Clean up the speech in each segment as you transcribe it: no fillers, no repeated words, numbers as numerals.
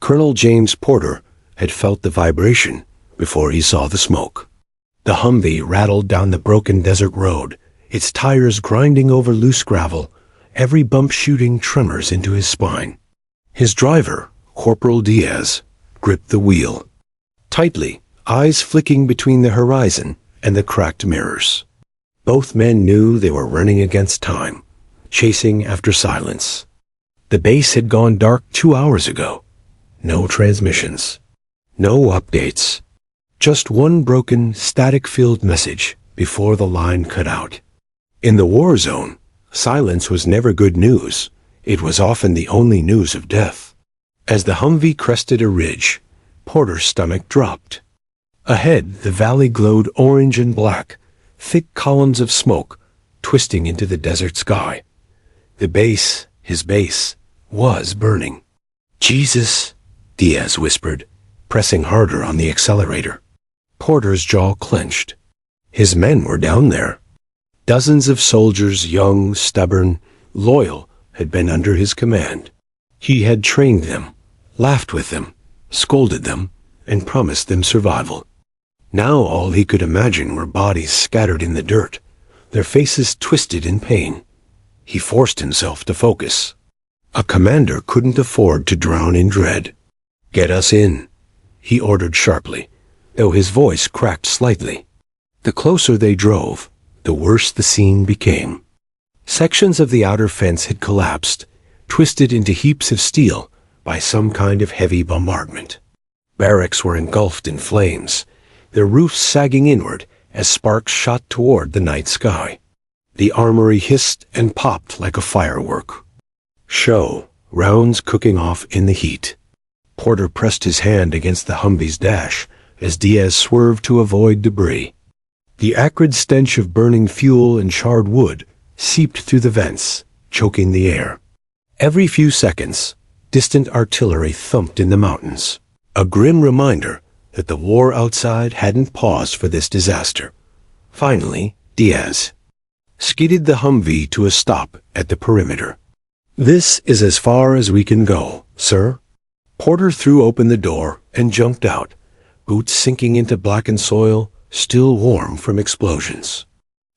Colonel James Porter had felt the vibration before he saw the smoke. The Humvee rattled down the broken desert road, its tires grinding over loose gravel, every bump shooting tremors into his spine. His driver, Corporal Diaz, gripped the wheel. Tightly, eyes flicking between the horizon and the cracked mirrors. Both men knew they were running against time, chasing after silence. The base had gone dark 2 hours ago. No transmissions. No updates. Just one broken, static-filled message before the line cut out. In the war zone, silence was never good news. It was often the only news of death. As the Humvee crested a ridge, Porter's stomach dropped. Ahead, the valley glowed orange and black, thick columns of smoke twisting into the desert sky. The base, his base, was burning. "Jesus," Diaz whispered, pressing harder on the accelerator. Porter's jaw clenched. His men were down there. Dozens of soldiers, young, stubborn, loyal, had been under his command. He had trained them, laughed with them, scolded them, and promised them survival. Now all he could imagine were bodies scattered in the dirt, their faces twisted in pain. He forced himself to focus. A commander couldn't afford to drown in dread. "Get us in," he ordered sharply, though his voice cracked slightly. The closer they drove, the worse the scene became. Sections of the outer fence had collapsed, twisted into heaps of steel by some kind of heavy bombardment. Barracks were engulfed in flames, their roofs sagging inward as sparks shot toward the night sky. The armory hissed and popped like a firework. Show, rounds cooking off in the heat. Porter pressed his hand against the Humvee's dash as Diaz swerved to avoid debris. The acrid stench of burning fuel and charred wood seeped through the vents, choking the air. Every few seconds, distant artillery thumped in the mountains, a grim reminder that the war outside hadn't paused for this disaster. Finally, Diaz skidded the Humvee to a stop at the perimeter. "This is as far as we can go, sir." Porter threw open the door and jumped out, boots sinking into blackened soil, still warm from explosions.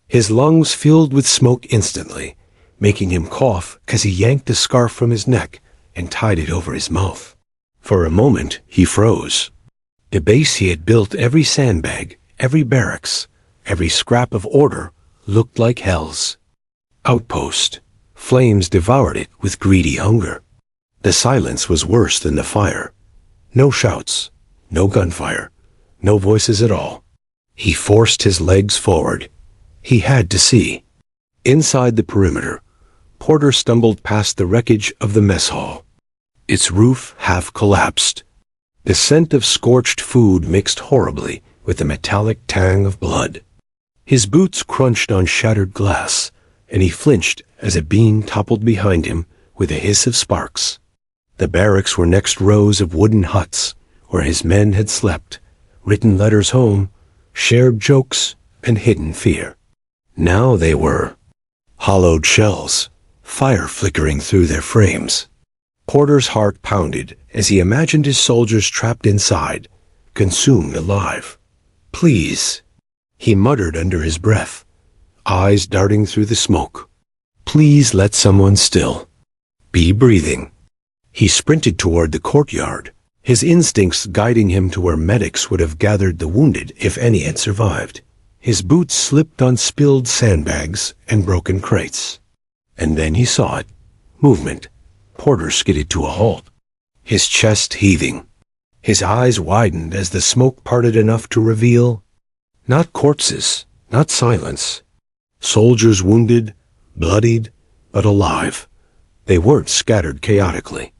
His lungs filled with smoke instantly, making him cough as he yanked a scarf from his neck and tied it over his mouth. For a moment, he froze. The base he had built, every sandbag, every barracks, every scrap of order, looked like hell's outpost. Flames devoured it with greedy hunger. The silence was worse than the fire. No shouts, no gunfire, no voices at all. He forced his legs forward. He had to see. Inside the perimeter, Porter stumbled past the wreckage of the mess hall. Its roof half collapsed. The scent of scorched food mixed horribly with the metallic tang of blood. His boots crunched on shattered glass, and he flinched as a beam toppled behind him with a hiss of sparks. The barracks were next rows of wooden huts where his men had slept, written letters home, shared jokes, and hidden fear. Now they were hollowed shells, fire flickering through their frames. Porter's heart pounded as he imagined his soldiers trapped inside, consumed alive. "Please," he muttered under his breath, eyes darting through the smoke. "Please let someone still be breathing." He sprinted toward the courtyard, his instincts guiding him to where medics would have gathered the wounded if any had survived. His boots slipped on spilled sandbags and broken crates. And then he saw it. Movement. Porter skidded to a halt, his chest heaving. His eyes widened as the smoke parted enough to reveal not corpses, not silence. Soldiers wounded, bloodied, but alive. They weren't scattered chaotically.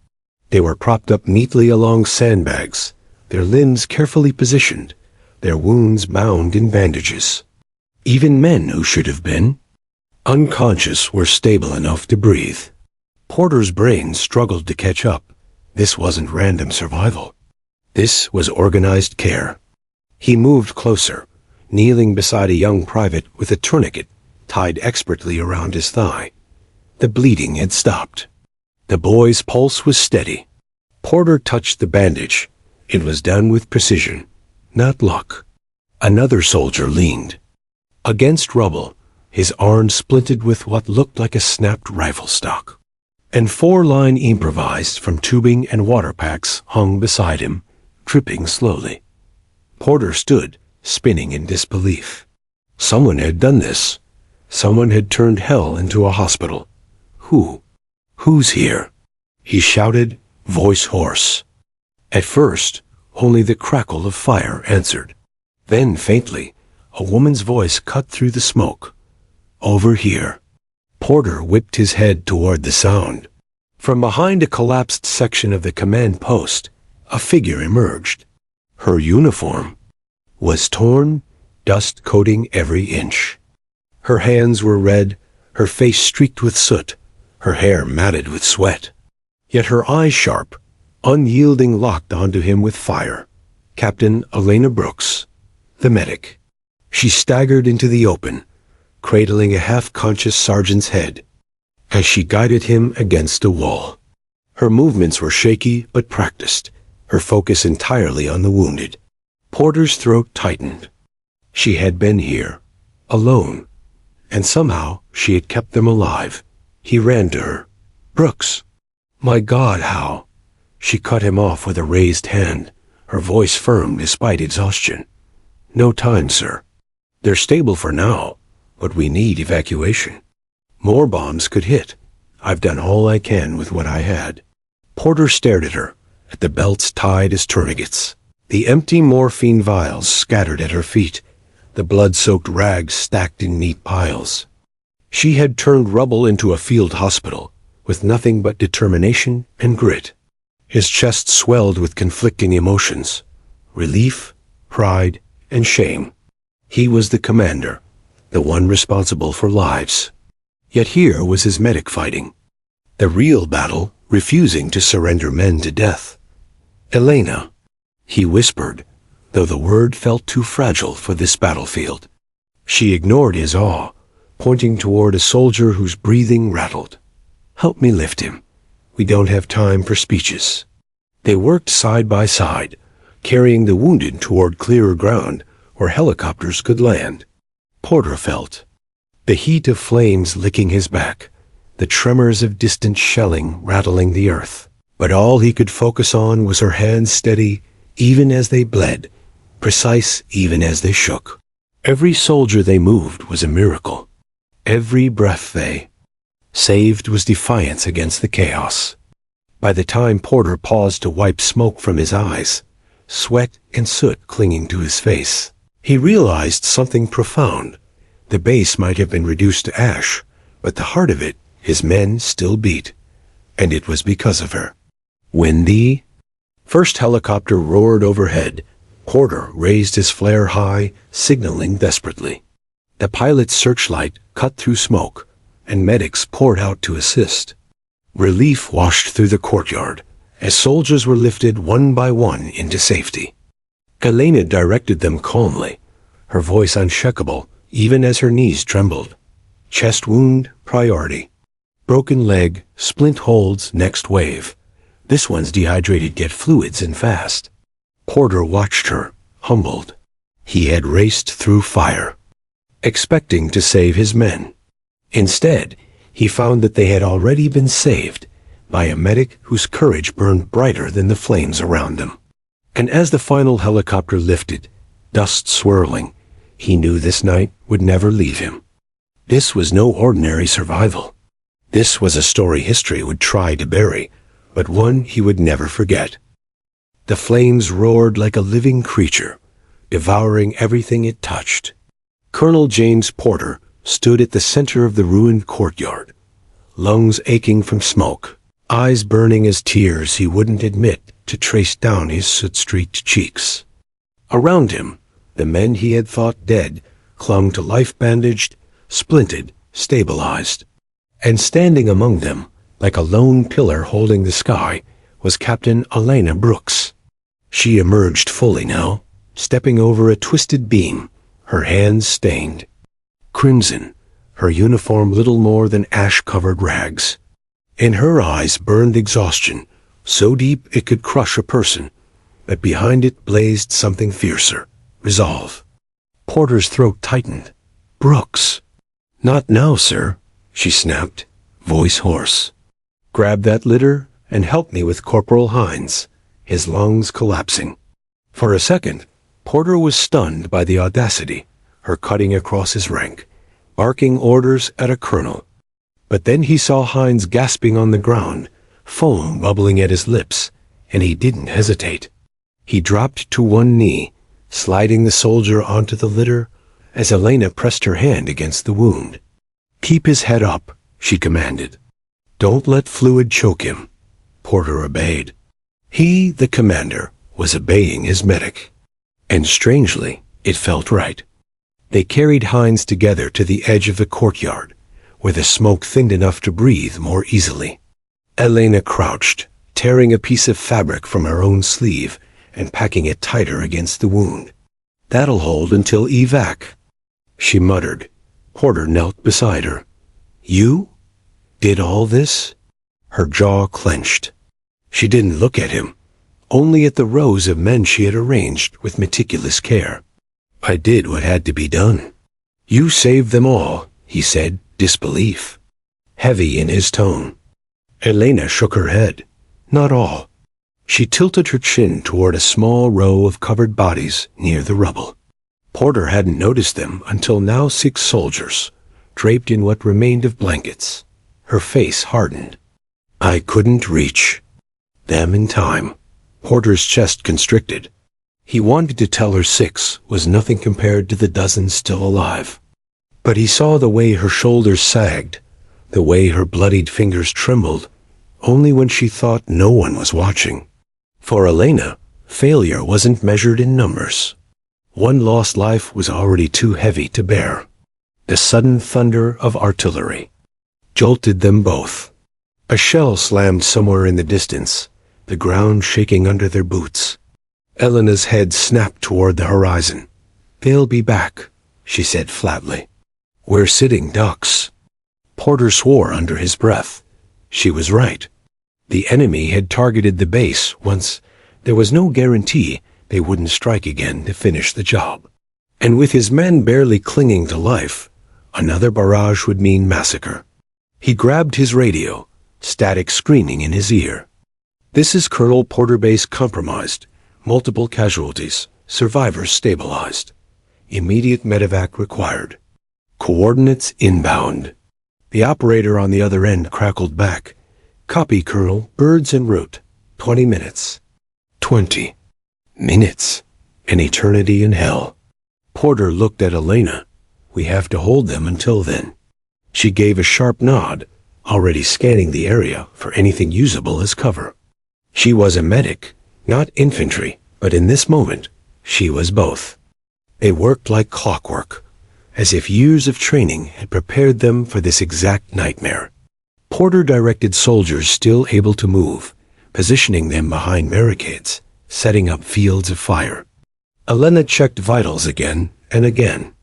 They were propped up neatly along sandbags, their limbs carefully positioned, their wounds bound in bandages. Even men who should have been unconscious were stable enough to breathe. Porter's brain struggled to catch up. This wasn't random survival. This was organized care. He moved closer, kneeling beside a young private with a tourniquet tied expertly around his thigh. The bleeding had stopped. The boy's pulse was steady. Porter touched the bandage. It was done with precision, not luck. Another soldier leaned. Against rubble, his arm splinted with what looked like a snapped rifle stock. And 4-line improvised from tubing and water packs hung beside him, dripping slowly. Porter stood, spinning in disbelief. Someone had done this. Someone had turned hell into a hospital. Who? Who's here? He shouted, voice hoarse. At first, only the crackle of fire answered. Then, faintly, a woman's voice cut through the smoke. Over here. Porter whipped his head toward the sound. From behind a collapsed section of the command post, a figure emerged. Her uniform was torn, dust coating every inch. Her hands were red, her face streaked with soot, her hair matted with sweat. Yet her eyes sharp, unyielding, locked onto him with fire. Captain Elena Brooks, the medic. She staggered into the open, cradling a half-conscious sergeant's head, as she guided him against a wall. Her movements were shaky but practiced, her focus entirely on the wounded. Porter's throat tightened. She had been here, alone, and somehow she had kept them alive. He ran to her. Brooks. My God, how? She cut him off with a raised hand, her voice firm despite exhaustion. No time, sir. They're stable for now, but we need evacuation. More bombs could hit. I've done all I can with what I had. Porter stared at her, at the belts tied as tourniquets, the empty morphine vials scattered at her feet, the blood-soaked rags stacked in neat piles. She had turned rubble into a field hospital, with nothing but determination and grit. His chest swelled with conflicting emotions, relief, pride, and shame. He was the commander, the one responsible for lives. Yet here was his medic fighting. The real battle, refusing to surrender men to death. Elena, he whispered, though the word felt too fragile for this battlefield. She ignored his awe, pointing toward a soldier whose breathing rattled. Help me lift him. We don't have time for speeches. They worked side by side, carrying the wounded toward clearer ground where helicopters could land. Porter felt the heat of flames licking his back, the tremors of distant shelling rattling the earth. But all he could focus on was her hands steady, even as they bled, precise even as they shook. Every soldier they moved was a miracle. Every breath they saved was defiance against the chaos. By the time Porter paused to wipe smoke from his eyes, sweat and soot clinging to his face, he realized something profound. The base might have been reduced to ash, but the heart of it, his men, still beat. And it was because of her. When the first helicopter roared overhead, Porter raised his flare high, signaling desperately. The pilot's searchlight cut through smoke, and medics poured out to assist. Relief washed through the courtyard, as soldiers were lifted one by one into safety. Elena directed them calmly, her voice unshakable, even as her knees trembled. Chest wound, priority. Broken leg, splint holds, next wave. This one's dehydrated, get fluids and fast. Porter watched her, humbled. He had raced through fire, expecting to save his men. Instead, he found that they had already been saved by a medic whose courage burned brighter than the flames around them. And as the final helicopter lifted, dust swirling, he knew this night would never leave him. This was no ordinary survival. This was a story history would try to bury, but one he would never forget. The flames roared like a living creature, devouring everything it touched. Colonel James Porter stood at the center of the ruined courtyard, lungs aching from smoke, eyes burning as tears he wouldn't admit to trace down his soot-streaked cheeks. Around him, the men he had thought dead clung to life, bandaged, splinted, stabilized. And standing among them, like a lone pillar holding the sky, was Captain Elena Brooks. She emerged fully now, stepping over a twisted beam, her hands stained crimson, her uniform little more than ash-covered rags. In her eyes burned exhaustion, so deep it could crush a person, but behind it blazed something fiercer, resolve. Porter's throat tightened. Brooks. Not now, sir, she snapped, voice hoarse. Grab that litter and help me with Corporal Hines, his lungs collapsing. For a second, Porter was stunned by the audacity, her cutting across his rank, barking orders at a colonel. But then he saw Hines gasping on the ground, foam bubbling at his lips, and he didn't hesitate. He dropped to one knee, sliding the soldier onto the litter as Elena pressed her hand against the wound. Keep his head up, she commanded. Don't let fluid choke him. Porter obeyed. He, the commander, was obeying his medic. And strangely, it felt right. They carried Hines together to the edge of the courtyard, where the smoke thinned enough to breathe more easily. Elena crouched, tearing a piece of fabric from her own sleeve and packing it tighter against the wound. That'll hold until evac, she muttered. Porter knelt beside her. You? Did all this? Her jaw clenched. She didn't look at him, only at the rows of men she had arranged with meticulous care. I did what had to be done. You saved them all, he said, disbelief heavy in his tone. Elena shook her head. Not all. She tilted her chin toward a small row of covered bodies near the rubble. Porter hadn't noticed them until now. 6 soldiers, draped in what remained of blankets. Her face hardened. I couldn't reach them in time. Porter's chest constricted. He wanted to tell her 6 was nothing compared to the dozens still alive. But he saw the way her shoulders sagged, the way her bloodied fingers trembled, only when she thought no one was watching. For Elena, failure wasn't measured in numbers. One lost life was already too heavy to bear. The sudden thunder of artillery jolted them both. A shell slammed somewhere in the distance, the ground shaking under their boots. Elena's head snapped toward the horizon. They'll be back, she said flatly. We're sitting ducks. Porter swore under his breath. She was right. The enemy had targeted the base once. There was no guarantee they wouldn't strike again to finish the job. And with his men barely clinging to life, another barrage would mean massacre. He grabbed his radio, static screaming in his ear. This is Colonel Porter, base compromised. Multiple casualties. Survivors stabilized. Immediate medevac required. Coordinates inbound. The operator on the other end crackled back. Copy, Colonel. Birds en route. 20 minutes. 20 minutes. An eternity in hell. Porter looked at Elena. We have to hold them until then. She gave a sharp nod, already scanning the area for anything usable as cover. She was a medic, not infantry, but in this moment, she was both. They worked like clockwork, as if years of training had prepared them for this exact nightmare. Porter directed soldiers still able to move, positioning them behind barricades, setting up fields of fire. Elena checked vitals again and again,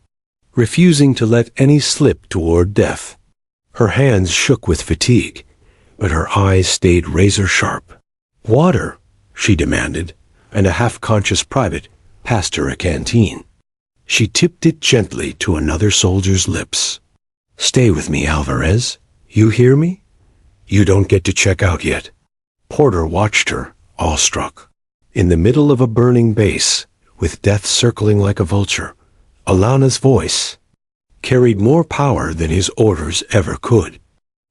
refusing to let any slip toward death. Her hands shook with fatigue, but her eyes stayed razor sharp. Water, she demanded, and a half-conscious private passed her a canteen. She tipped it gently to another soldier's lips. Stay with me, Alvarez. You hear me? You don't get to check out yet. Porter watched her, awestruck. In the middle of a burning base, with death circling like a vulture, Alana's voice carried more power than his orders ever could.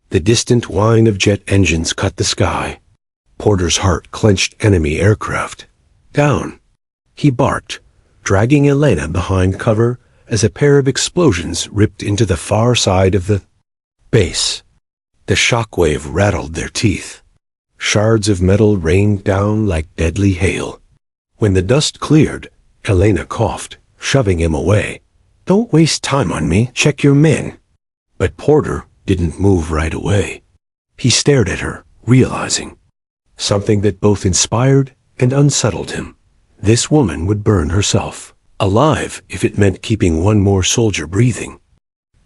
The distant whine of jet engines cut the sky. Porter's heart clenched. Enemy aircraft. Down. He barked, dragging Elena behind cover as a pair of explosions ripped into the far side of the base. The shockwave rattled their teeth. Shards of metal rained down like deadly hail. When the dust cleared, Elena coughed, shoving him away. Don't waste time on me. Check your men. But Porter didn't move right away. He stared at her, realizing something that both inspired and unsettled him. This woman would burn herself alive if it meant keeping one more soldier breathing.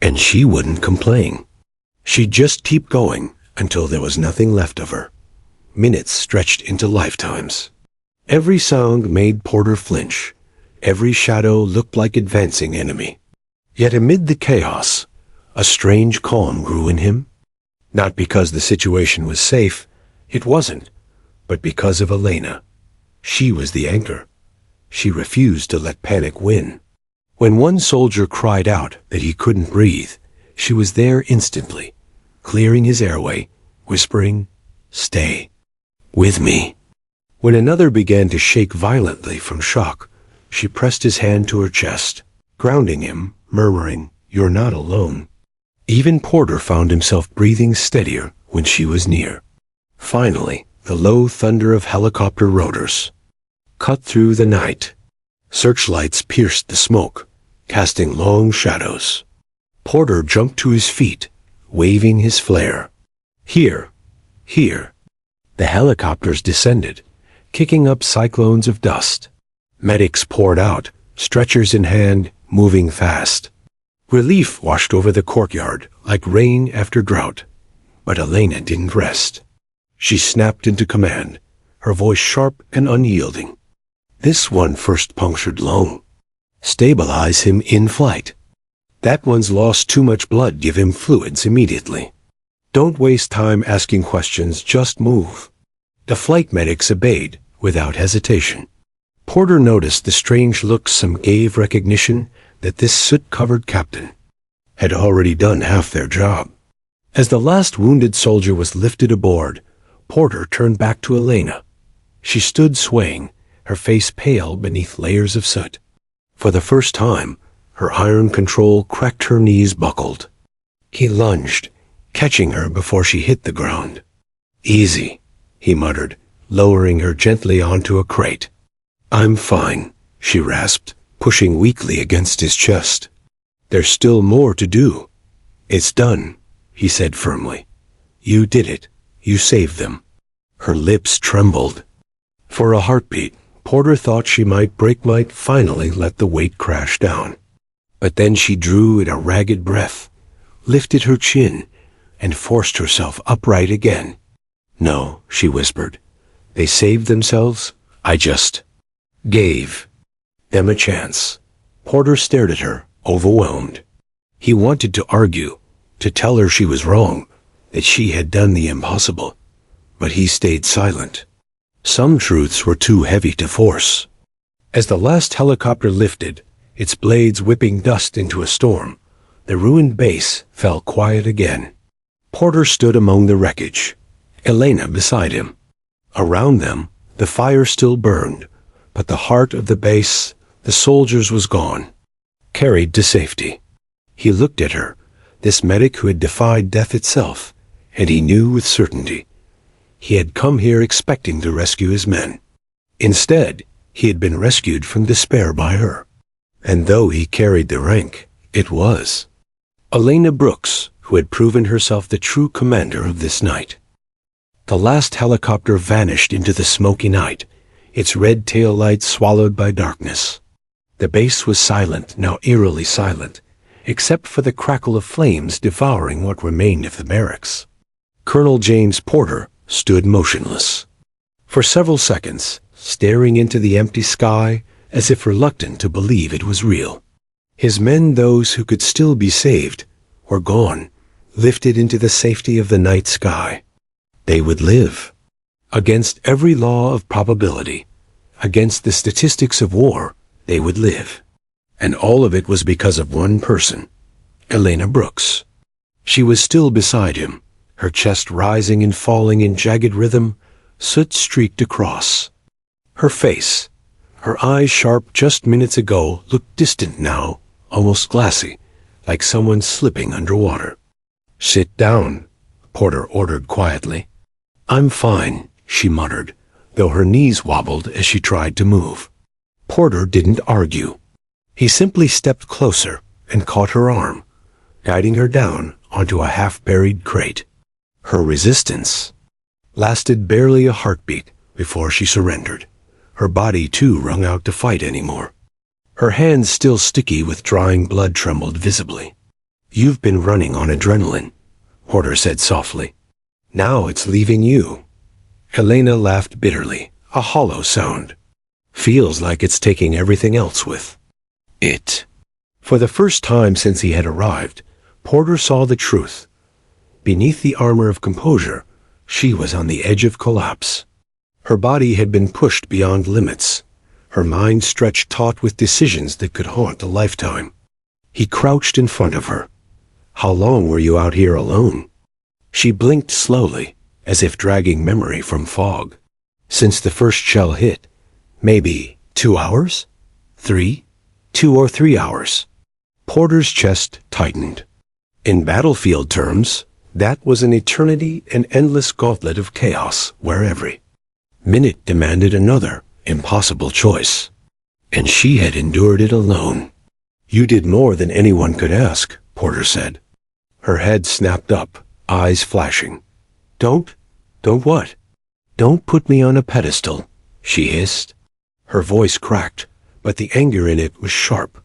And she wouldn't complain. She'd just keep going until there was nothing left of her. Minutes stretched into lifetimes. Every sound made Porter flinch. Every shadow looked like advancing enemy. Yet amid the chaos, a strange calm grew in him. Not because the situation was safe, it wasn't, but because of Elena. She was the anchor. She refused to let panic win. When one soldier cried out that he couldn't breathe, she was there instantly, clearing his airway, whispering, "Stay with me." When another began to shake violently from shock, she pressed his hand to her chest, grounding him, murmuring, "You're not alone." Even Porter found himself breathing steadier when she was near. Finally, the low thunder of helicopter rotors cut through the night. Searchlights pierced the smoke, casting long shadows. Porter jumped to his feet, waving his flare. "Here, here." The helicopters descended, kicking up cyclones of dust. Medics poured out, stretchers in hand, moving fast. Relief washed over the courtyard like rain after drought. But Elena didn't rest. She snapped into command, her voice sharp and unyielding. "This one first punctured lung. Stabilize him in flight. That one's lost too much blood, give him fluids immediately. Don't waste time asking questions, just move." The flight medics obeyed without hesitation. Porter noticed the strange look some gave recognition that this soot-covered captain had already done half their job. As the last wounded soldier was lifted aboard, Porter turned back to Elena. She stood swaying, her face pale beneath layers of soot. For the first time, her iron control cracked, her knees buckled. He lunged, catching her before she hit the ground. "Easy," he muttered, lowering her gently onto a crate. "I'm fine," she rasped, pushing weakly against his chest. "There's still more to do." "It's done," he said firmly. "You did it. You saved them." Her lips trembled. For a heartbeat, Porter thought she might finally let the weight crash down. But then she drew in a ragged breath, lifted her chin, and forced herself upright again. "No," she whispered. "They saved themselves. I just gave them a chance." Porter stared at her, overwhelmed. He wanted to argue, to tell her she was wrong, that she had done the impossible. But he stayed silent. Some truths were too heavy to force. As the last helicopter lifted, its blades whipping dust into a storm, the ruined base fell quiet again. Porter stood among the wreckage, Elena beside him. Around them, the fire still burned, but the heart of the base, the soldiers, was gone, carried to safety. He looked at her, this medic who had defied death itself, and he knew with certainty. He had come here expecting to rescue his men. Instead, he had been rescued from despair by her. And though he carried the rank, it was Elena Brooks who had proven herself the true commander of this night. The last helicopter vanished into the smoky night, its red tail lights swallowed by darkness. The base was silent, now eerily silent, except for the crackle of flames devouring what remained of the barracks. Colonel James Porter stood motionless. For several seconds, staring into the empty sky as if reluctant to believe it was real. His men, those who could still be saved, were gone, lifted into the safety of the night sky. They would live. Against every law of probability, against the statistics of war, they would live. And all of it was because of one person, Elena Brooks. She was still beside him, her chest rising and falling in jagged rhythm, soot streaked across. Her face, her eyes sharp just minutes ago, looked distant now, almost glassy, like someone slipping underwater. "Sit down," Porter ordered quietly. "I'm fine," she muttered, though her knees wobbled as she tried to move. Porter didn't argue. He simply stepped closer and caught her arm, guiding her down onto a half-buried crate. Her resistance lasted barely a heartbeat before she surrendered. Her body, too, wrung out to fight anymore. Her hands, still sticky with drying blood, trembled visibly. "You've been running on adrenaline," Porter said softly. "Now it's leaving you." Elena laughed bitterly, a hollow sound. Feels like it's taking everything else with it. For the first time since he had arrived, Porter saw the truth. Beneath the armor of composure, she was on the edge of collapse. Her body had been pushed beyond limits, her mind stretched taut with decisions that could haunt a lifetime. He crouched in front of her. "How long were you out here alone?" She blinked slowly, as if dragging memory from fog. "Since the first shell hit, maybe 2 hours? 3? 2 or 3 hours." Porter's chest tightened. In battlefield terms, that was an eternity, an endless gauntlet of chaos, where every minute demanded another impossible choice. And she had endured it alone. "You did more than anyone could ask," Porter said. Her head snapped up, eyes flashing. Don't what? "Don't put me on a pedestal," she hissed. Her voice cracked, but the anger in it was sharp.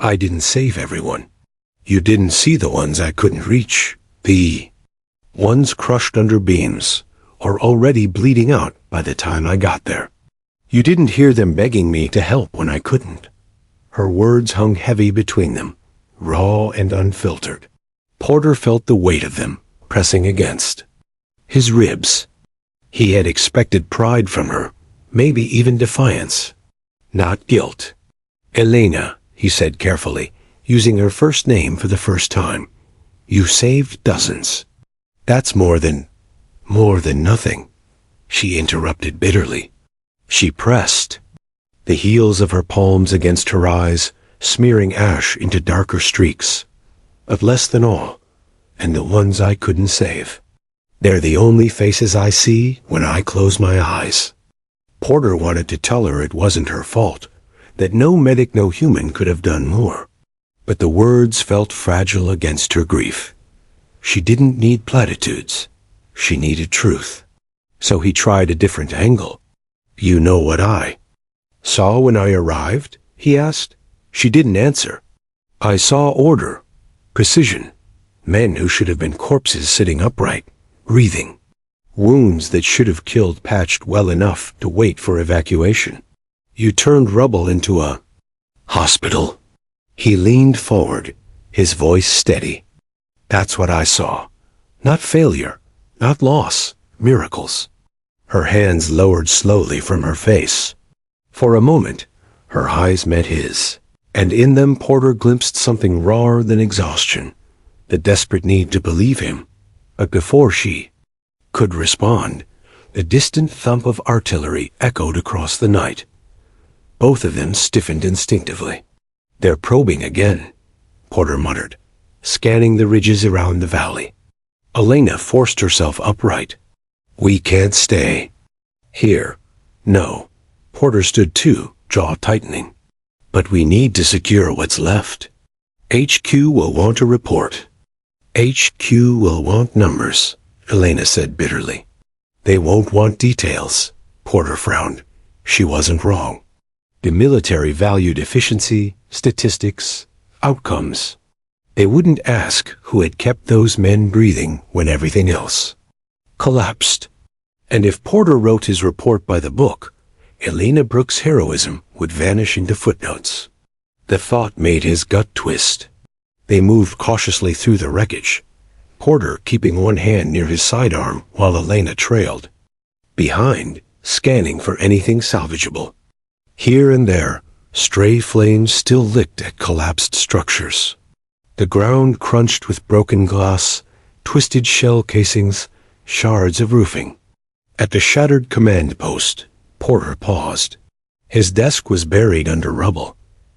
"I didn't save everyone. You didn't see the ones I couldn't reach. The ones crushed under beams, or already bleeding out by the time I got there. You didn't hear them begging me to help when I couldn't." Her words hung heavy between them, raw and unfiltered. Porter felt the weight of them pressing against his ribs. He had expected pride from her, maybe even defiance. Not guilt. "Elena," he said carefully, using her first name for the first time. "You saved dozens. That's more than nothing," she interrupted bitterly. She pressed, the heels of her palms against her eyes, smearing ash into darker streaks. "But less than all, and the ones I couldn't save. They're the only faces I see when I close my eyes." Porter wanted to tell her it wasn't her fault, that no medic, no human could have done more. But the words felt fragile against her grief. She didn't need platitudes. She needed truth. So he tried a different angle. "You know what I saw when I arrived?" he asked. She didn't answer. "I saw order, precision, men who should have been corpses sitting upright, breathing, wounds that should have killed patched well enough to wait for evacuation. You turned rubble into a hospital." He leaned forward, his voice steady. "That's what I saw. Not failure, not loss, miracles." Her hands lowered slowly from her face. For a moment, her eyes met his, and in them Porter glimpsed something rawer than exhaustion, the desperate need to believe him. But before she could respond, the distant thump of artillery echoed across the night. Both of them stiffened instinctively. "They're probing again," Porter muttered, scanning the ridges around the valley. Elena forced herself upright. "We can't stay here." "No." Porter stood too, jaw tightening. "But we need to secure what's left. HQ will want a report." "HQ will want numbers," Elena said bitterly. "They won't want details." Porter frowned. She wasn't wrong. The military valued efficiency, statistics, outcomes. They wouldn't ask who had kept those men breathing when everything else collapsed. And if Porter wrote his report by the book, Elena Brooks' heroism would vanish into footnotes. The thought made his gut twist. They moved cautiously through the wreckage, Porter keeping one hand near his sidearm while Elena trailed behind, scanning for anything salvageable. Here and there, stray flames still licked at collapsed structures. The ground crunched with broken glass, twisted shell casings, shards of roofing. At the shattered command post, Porter paused. His desk was buried under rubble,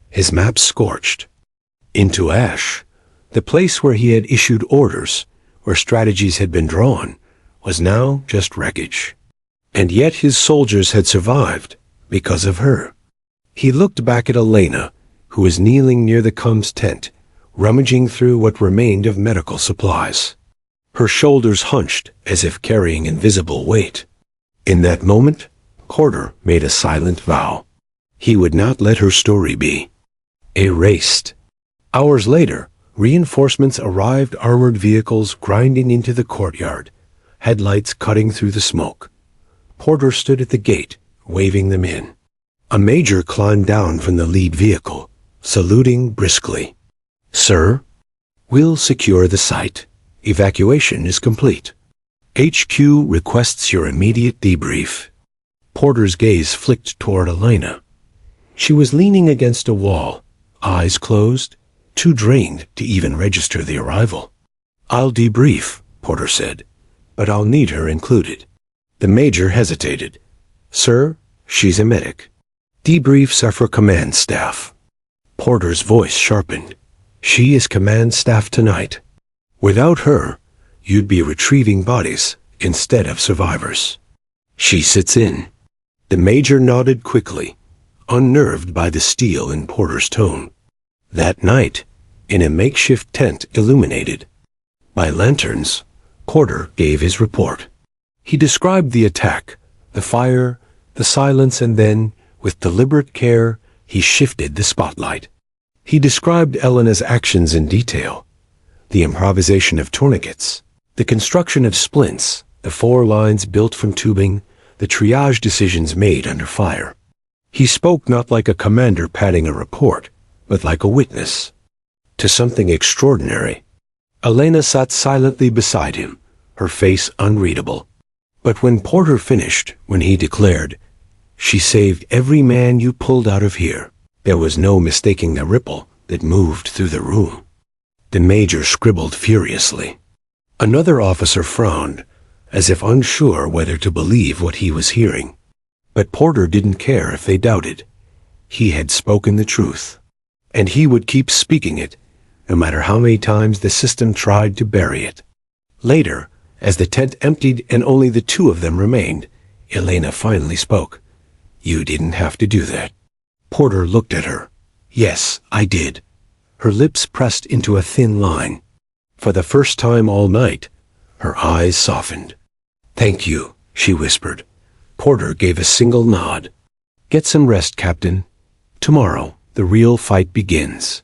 his maps scorched into ash. The place where he had issued orders, where strategies had been drawn, was now just wreckage. And yet his soldiers had survived because of her. He looked back at Elena, who was kneeling near the Cum's tent, rummaging through what remained of medical supplies. Her shoulders hunched as if carrying invisible weight. In that moment, Porter made a silent vow. He would not let her story be erased. Hours later, reinforcements arrived, armored vehicles grinding into the courtyard, headlights cutting through the smoke. Porter stood at the gate, waving them in. A major climbed down from the lead vehicle, saluting briskly. "Sir, we'll secure the site. Evacuation is complete. HQ requests your immediate debrief." Porter's gaze flicked toward Elena. She was leaning against a wall, eyes closed, too drained to even register the arrival. "I'll debrief," Porter said, "but I'll need her included." The major hesitated. "Sir, she's a medic. Debriefs are for command staff." Porter's voice sharpened. "She is command staff tonight. Without her, you'd be retrieving bodies instead of survivors. She sits in." The major nodded quickly, unnerved by the steel in Porter's tone. That night, in a makeshift tent illuminated by lanterns, Porter gave his report. He described the attack, the fire, the silence, and then, with deliberate care, he shifted the spotlight. He described Elena's actions in detail: the improvisation of tourniquets, the construction of splints, the 4 lines built from tubing, the triage decisions made under fire. He spoke not like a commander padding a report, but like a witness to something extraordinary. Elena sat silently beside him, her face unreadable. But when Porter finished, when he declared, "She saved every man you pulled out of here," there was no mistaking the ripple that moved through the room. The major scribbled furiously. Another officer frowned, as if unsure whether to believe what he was hearing. But Porter didn't care if they doubted. He had spoken the truth, and he would keep speaking it, no matter how many times the system tried to bury it. Later, as the tent emptied and only the 2 of them remained, Elena finally spoke. "You didn't have to do that." Porter looked at her. "Yes, I did." Her lips pressed into a thin line. For the first time all night, her eyes softened. "Thank you," she whispered. Porter gave a single nod. "Get some rest, Captain. Tomorrow, the real fight begins."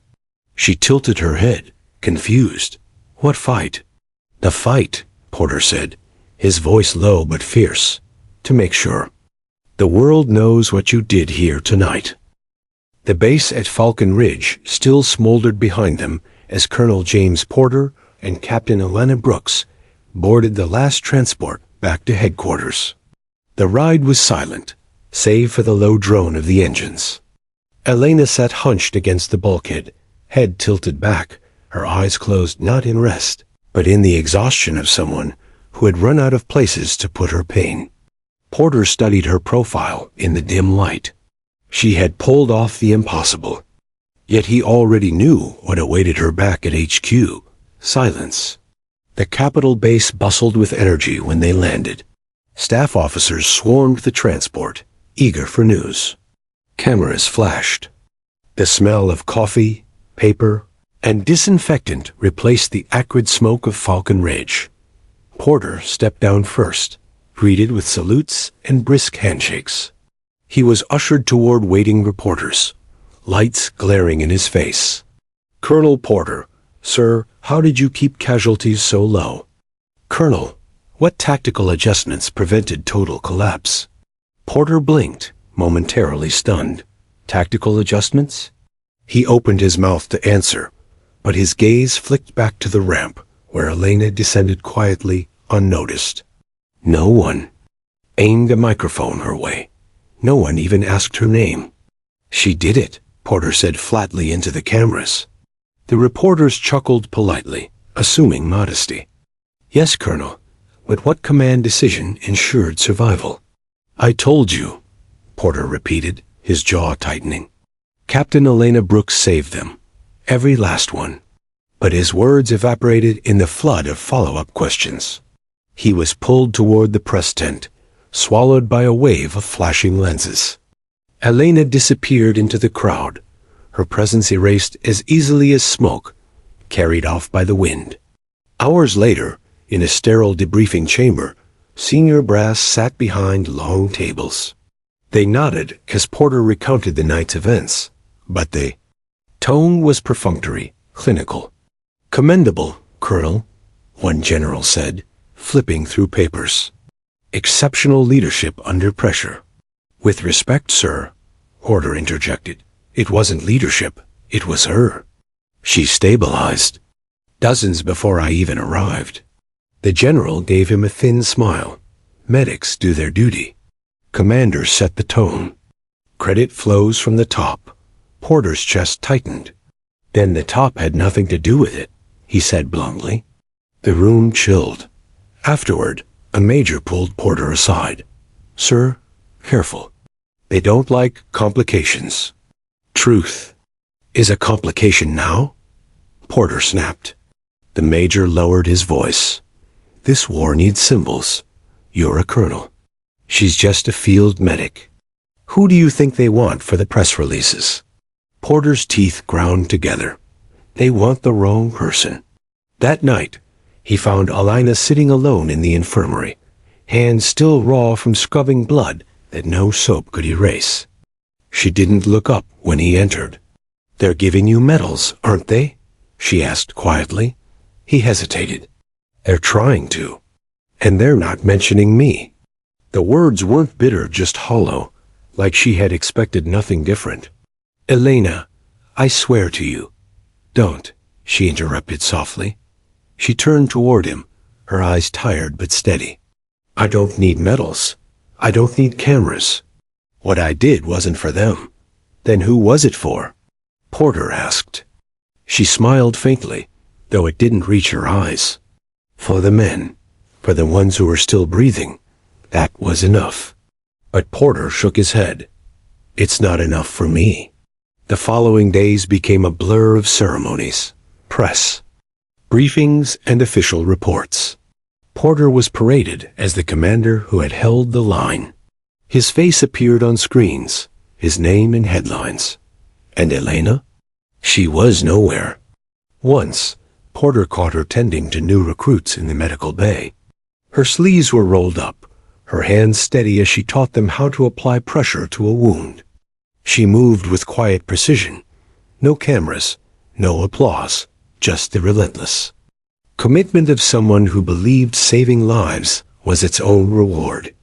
She tilted her head, confused. "What fight?" "The fight," Porter said, his voice low but fierce, "to make sure. The world knows what you did here tonight." The base at Falcon Ridge still smoldered behind them as Colonel James Porter and Captain Elena Brooks boarded the last transport back to headquarters. The ride was silent, save for the low drone of the engines. Elena sat hunched against the bulkhead, head tilted back, her eyes closed not in rest, but in the exhaustion of someone who had run out of places to put her pain. Porter studied her profile in the dim light. She had pulled off the impossible. Yet he already knew what awaited her back at HQ: silence. The Capitol base bustled with energy when they landed. Staff officers swarmed the transport, eager for news. Cameras flashed. The smell of coffee, paper, and disinfectant replaced the acrid smoke of Falcon Ridge. Porter stepped down first, greeted with salutes and brisk handshakes. He was ushered toward waiting reporters, lights glaring in his face. "Colonel Porter, sir, how did you keep casualties so low?" "Colonel, what tactical adjustments prevented total collapse?" Porter blinked, momentarily stunned. "Tactical adjustments?" He opened his mouth to answer, but his gaze flicked back to the ramp, where Elena descended quietly, unnoticed. No one aimed a microphone her way. No one even asked her name. "She did it," Porter said flatly into the cameras. The reporters chuckled politely, assuming modesty. "Yes, Colonel, but what command decision ensured survival?" "I told you," Porter repeated, his jaw tightening. "Captain Elena Brooks saved them, every last one." But his words evaporated in the flood of follow-up questions. He was pulled toward the press tent, swallowed by a wave of flashing lenses. Elena disappeared into the crowd, her presence erased as easily as smoke, carried off by the wind. Hours later, in a sterile debriefing chamber, senior brass sat behind long tables. They nodded as Porter recounted the night's events, but the tone was perfunctory, clinical. "Commendable, Colonel," one general said, flipping through papers. Exceptional leadership under pressure. With respect, sir, Porter interjected. It wasn't leadership, it was her. She stabilized. Dozens before I even arrived. The general gave him a thin smile. Medics do their duty. Commanders set the tone. Credit flows from the top. Porter's chest tightened. Then the top had nothing to do with it, he said bluntly. The room chilled. Afterward, a major pulled Porter aside. Sir, careful. They don't like complications. Truth is a complication now? Porter snapped. The major lowered his voice. This war needs symbols. You're a colonel. She's just a field medic. Who do you think they want for the press releases? Porter's teeth ground together. They want the wrong person. That night, he found Alina sitting alone in the infirmary, hands still raw from scrubbing blood that no soap could erase. She didn't look up when he entered. They're giving you medals, aren't they? She asked quietly. He hesitated. They're trying to. And they're not mentioning me. The words weren't bitter, just hollow, like she had expected nothing different. Elena, I swear to you. Don't, she interrupted softly. She turned toward him, her eyes tired but steady. I don't need medals. I don't need cameras. What I did wasn't for them. Then who was it for? Porter asked. She smiled faintly, though it didn't reach her eyes. For the men, for the ones who were still breathing. That was enough. But Porter shook his head. It's not enough for me. The following days became a blur of ceremonies, press, briefings, and official reports. Porter was paraded as the commander who had held the line. His face appeared on screens, his name in headlines. And Elena? She was nowhere. Once, Porter caught her tending to new recruits in the medical bay. Her sleeves were rolled up, her hands steady as she taught them how to apply pressure to a wound. She moved with quiet precision. No cameras, no applause, just the relentless commitment of someone who believed saving lives was its own reward.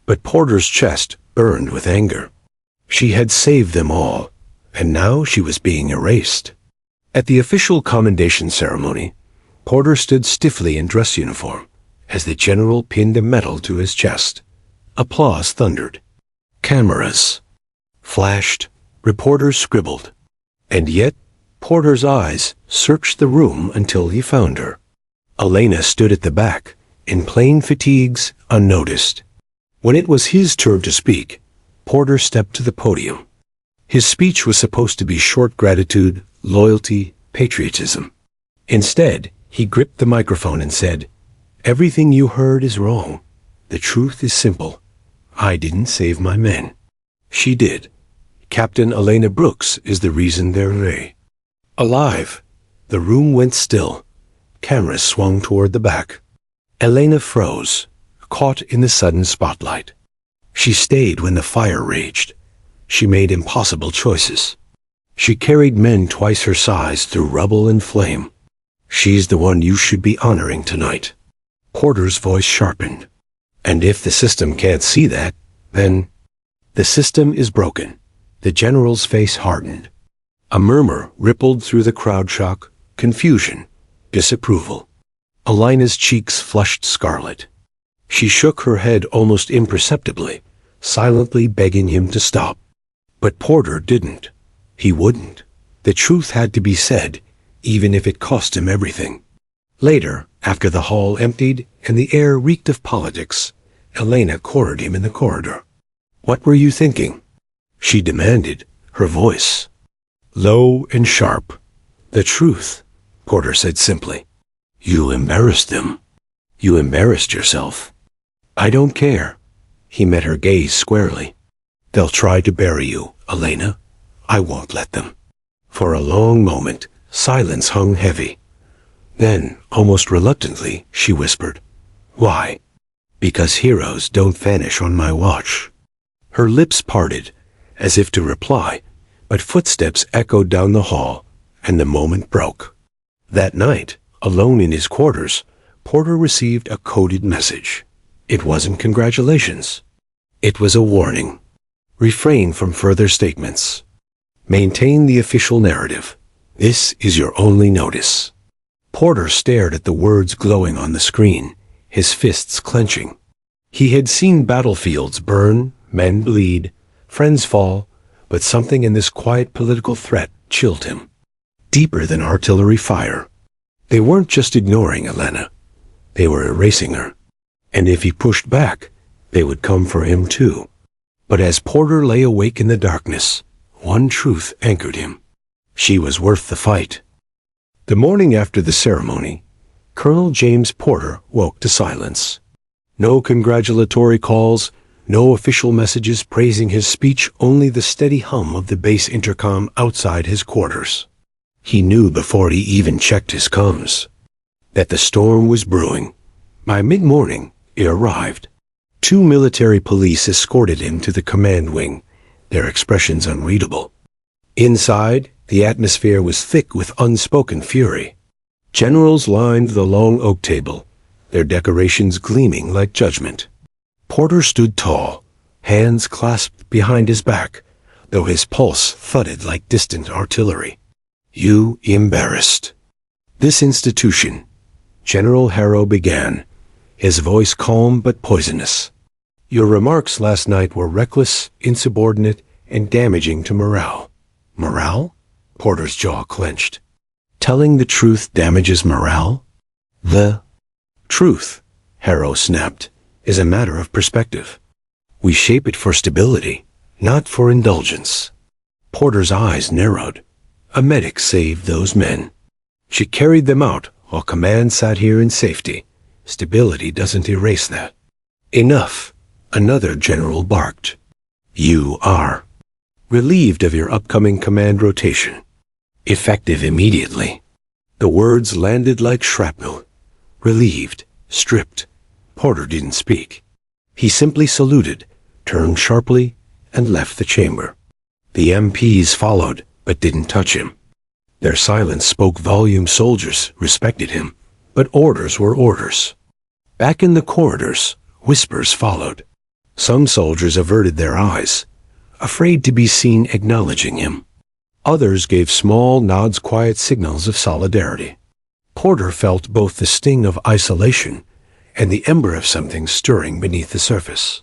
But Porter's chest burned with anger. She had saved them all, and now she was being erased. At the official commendation ceremony, Porter stood stiffly in dress uniform as the general pinned a medal to his chest. Applause thundered. Cameras flashed, reporters scribbled. And yet, Porter's eyes searched the room until he found her. Elena stood at the back, in plain fatigues, unnoticed. When it was his turn to speak, Porter stepped to the podium. His speech was supposed to be short gratitude, loyalty, patriotism. Instead, he gripped the microphone and said, Everything you heard is wrong. The truth is simple. I didn't save my men. She did. Captain Elena Brooks is the reason they're alive. The room went still. Cameras swung toward the back. Elena froze, caught in the sudden spotlight. She stayed when the fire raged. She made impossible choices. She carried men twice her size through rubble and flame. She's the one you should be honoring tonight. Porter's voice sharpened. And if the system can't see that, then the system is broken. The general's face hardened. A murmur rippled through the crowd. Shock, confusion, disapproval. Elena's cheeks flushed scarlet. She shook her head almost imperceptibly, silently begging him to stop. But Porter didn't. He wouldn't. The truth had to be said, even if it cost him everything. Later, after the hall emptied and the air reeked of politics, Elena cornered him in the corridor. What were you thinking? She demanded, her voice low and sharp. The truth, Porter said simply. You embarrassed them. You embarrassed yourself. I don't care. He met her gaze squarely. They'll try to bury you, Elena. I won't let them. For a long moment, silence hung heavy. Then, almost reluctantly, she whispered, Why? Because heroes don't vanish on my watch. Her lips parted, as if to reply, but footsteps echoed down the hall, and the moment broke. That night, alone in his quarters, Porter received a coded message. It wasn't congratulations. It was a warning. Refrain from further statements. Maintain the official narrative. This is your only notice. Porter stared at the words glowing on the screen, his fists clenching. He had seen battlefields burn, men bleed, friends fall, but something in this quiet political threat chilled him. Deeper than artillery fire. They weren't just ignoring Elena. They were erasing her. And if he pushed back, they would come for him too. But as Porter lay awake in the darkness, one truth anchored him. She was worth the fight. The morning after the ceremony, Colonel James Porter woke to silence. No congratulatory calls, no official messages praising his speech, only the steady hum of the base intercom outside his quarters. He knew before he even checked his comms that the storm was brewing. By mid-morning, it arrived. 2 military police escorted him to the command wing, their expressions unreadable. Inside, the atmosphere was thick with unspoken fury. Generals lined the long oak table, their decorations gleaming like judgment. Porter stood tall, hands clasped behind his back, though his pulse thudded like distant artillery. You embarrassed. This institution, General Harrow began, his voice calm but poisonous. Your remarks last night were reckless, insubordinate, and damaging to morale. Morale? Porter's jaw clenched. Telling the truth damages morale? The truth, Harrow snapped, is a matter of perspective. We shape it for stability, not for indulgence. Porter's eyes narrowed. A medic saved those men. She carried them out while command sat here in safety. Stability doesn't erase that. Enough, another general barked. You are relieved of your upcoming command rotation. Effective immediately. The words landed like shrapnel. Relieved, stripped. Porter didn't speak. He simply saluted, turned sharply, and left the chamber. The MPs followed, but didn't touch him. Their silence spoke volumes. Soldiers respected him, but orders were orders. Back in the corridors, whispers followed. Some soldiers averted their eyes, afraid to be seen acknowledging him. Others gave small nods, quiet signals of solidarity. Porter felt both the sting of isolation and the ember of something stirring beneath the surface.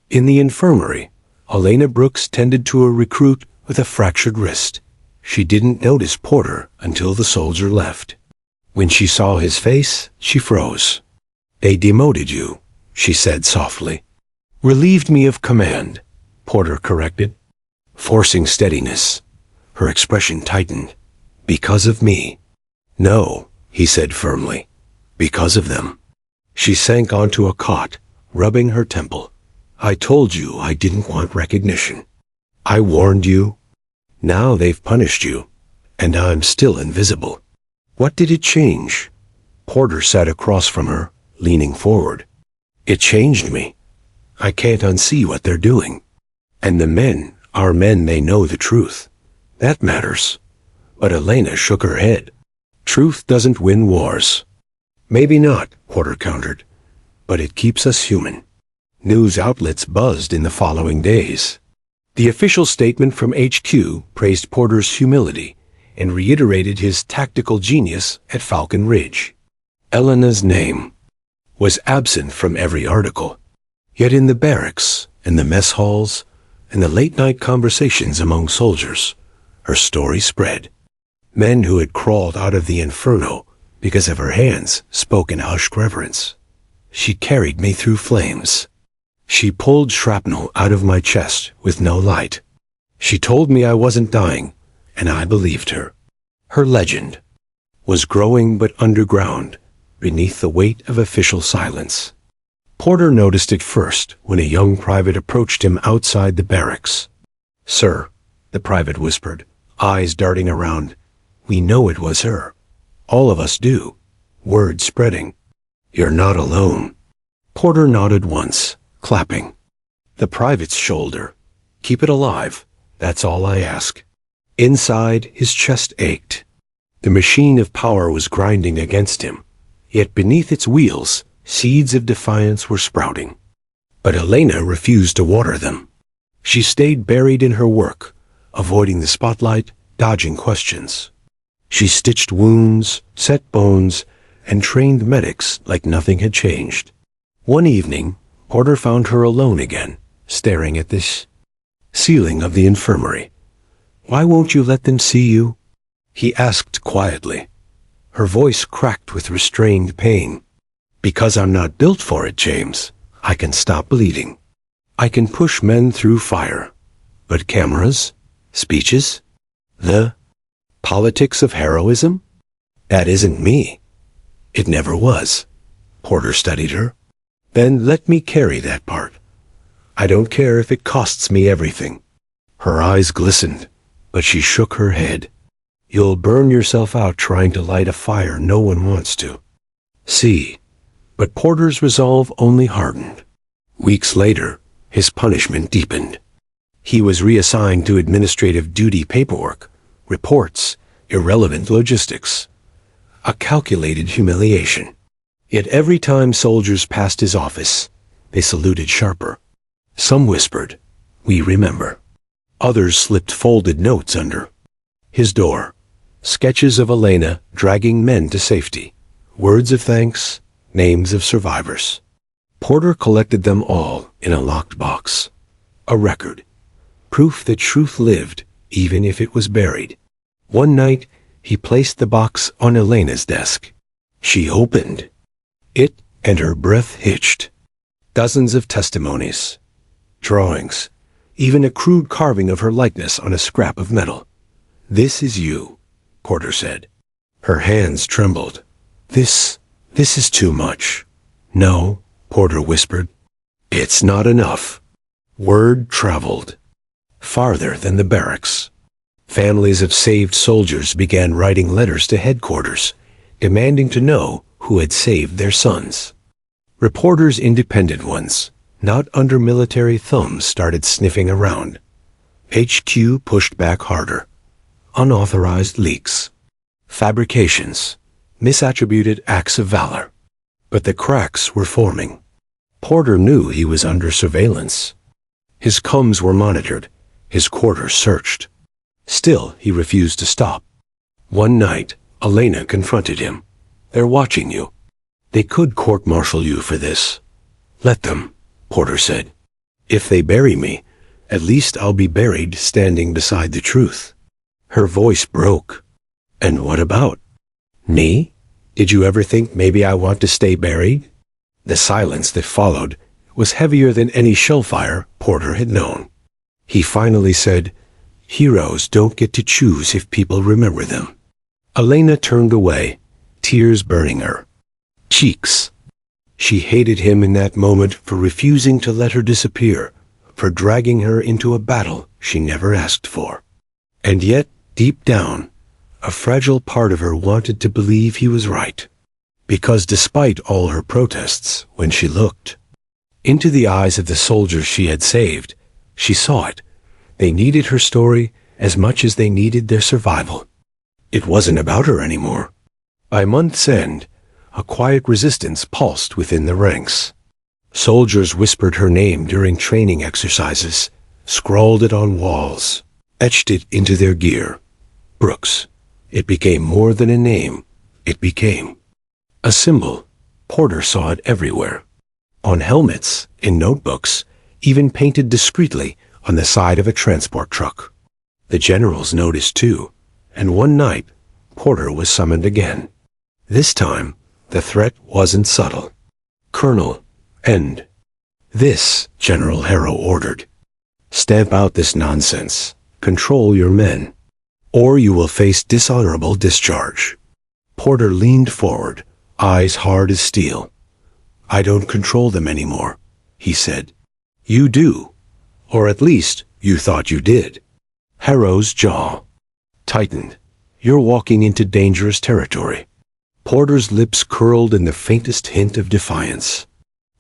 In the infirmary, Elena Brooks tended to a recruit with a fractured wrist. She didn't notice Porter until the soldier left. When she saw his face, she froze. They demoted you, she said softly. Relieved me of command, Porter corrected. Forcing steadiness. Her expression tightened. Because of me. No, he said firmly. Because of them. She sank onto a cot, rubbing her temple. I told you I didn't want recognition. I warned you. Now they've punished you, and I'm still invisible. What did it change? Porter sat across from her, leaning forward. It changed me. I can't unsee what they're doing. And the men, our men, they know the truth. That matters. But Elena shook her head. Truth doesn't win wars. Maybe not, Porter countered, but it keeps us human. News outlets buzzed in the following days. The official statement from HQ praised Porter's humility and reiterated his tactical genius at Falcon Ridge. Elena's name was absent from every article. Yet in the barracks, in the mess halls, and the late-night conversations among soldiers, her story spread. Men who had crawled out of the inferno because of her hands spoke in hushed reverence. She carried me through flames. She pulled shrapnel out of my chest with no light. She told me I wasn't dying, and I believed her. Her legend was growing but underground, beneath the weight of official silence. Porter noticed it first when a young private approached him outside the barracks. Sir, the private whispered, eyes darting around. We know it was her. All of us do. Word spreading. You're not alone. Porter nodded once, clapping. The private's shoulder. Keep it alive. That's all I ask. Inside, his chest ached. The machine of power was grinding against him, yet beneath its wheels, Seeds of defiance were sprouting. But Elena refused to water them. She stayed buried in her work, avoiding the spotlight, dodging questions. She stitched wounds, set bones, and trained medics like nothing had changed. One evening, Porter found her alone again, staring at this ceiling of the infirmary. "Why won't you let them see you?" he asked quietly. Her voice cracked with restrained pain. "Because I'm not built for it, James. I can stop bleeding. I can push men through fire. But cameras? Speeches? The politics of heroism? That isn't me. It never was." Porter studied her. "Then let me carry that part. I don't care if it costs me everything." Her eyes glistened, but she shook her head. "You'll burn yourself out trying to light a fire no one wants to." See, but Porter's resolve only hardened. Weeks later, his punishment deepened. He was reassigned to administrative duty paperwork, reports, irrelevant logistics. A calculated humiliation. Yet every time soldiers passed his office, they saluted sharper. Some whispered, "We remember." Others slipped folded notes under his door. Sketches of Elena dragging men to safety. Words of thanks, names of survivors. Porter collected them all in a locked box. A record. Proof that truth lived, even if it was buried. One night, he placed the box on Elena's desk. She opened it, and her breath hitched. Dozens of testimonies, drawings, even a crude carving of her likeness on a scrap of metal. "This is you," Porter said. Her hands trembled. This is too much." "No," Porter whispered. "It's not enough." Word traveled farther than the barracks. Families of saved soldiers began writing letters to headquarters, demanding to know who had saved their sons. Reporters, independent ones, not under military thumbs, started sniffing around. HQ pushed back harder. Unauthorized leaks. Fabrications. Misattributed acts of valor. But the cracks were forming. Porter knew he was under surveillance. His comms were monitored, his quarters searched. Still, he refused to stop. One night, Elena confronted him. "They're watching you. They could court-martial you for this." "Let them," Porter said. "If they bury me, at least I'll be buried standing beside the truth." Her voice broke. "And what about me? Did you ever think maybe I want to stay buried?" The silence that followed was heavier than any shellfire Porter had known. He finally said, "Heroes don't get to choose if people remember them." Elena turned away, tears burning her cheeks. She hated him in that moment for refusing to let her disappear, for dragging her into a battle she never asked for. And yet, deep down, a fragile part of her wanted to believe he was right. Because despite all her protests, when she looked into the eyes of the soldiers she had saved, she saw it. They needed her story as much as they needed their survival. It wasn't about her anymore. By month's end, a quiet resistance pulsed within the ranks. Soldiers whispered her name during training exercises, scrawled it on walls, etched it into their gear. Brooks. It became more than a name. It became a symbol. Porter saw it everywhere. On helmets, in notebooks, even painted discreetly on the side of a transport truck. The generals noticed too, and one night, Porter was summoned again. This time, the threat wasn't subtle. "Colonel, end this," General Harrow ordered. "Stamp out this nonsense. Control your men, or you will face dishonorable discharge." Porter leaned forward, eyes hard as steel. "I don't control them anymore," he said. "You do. Or at least, you thought you did." Harrow's jaw tightened. "You're walking into dangerous territory." Porter's lips curled in the faintest hint of defiance.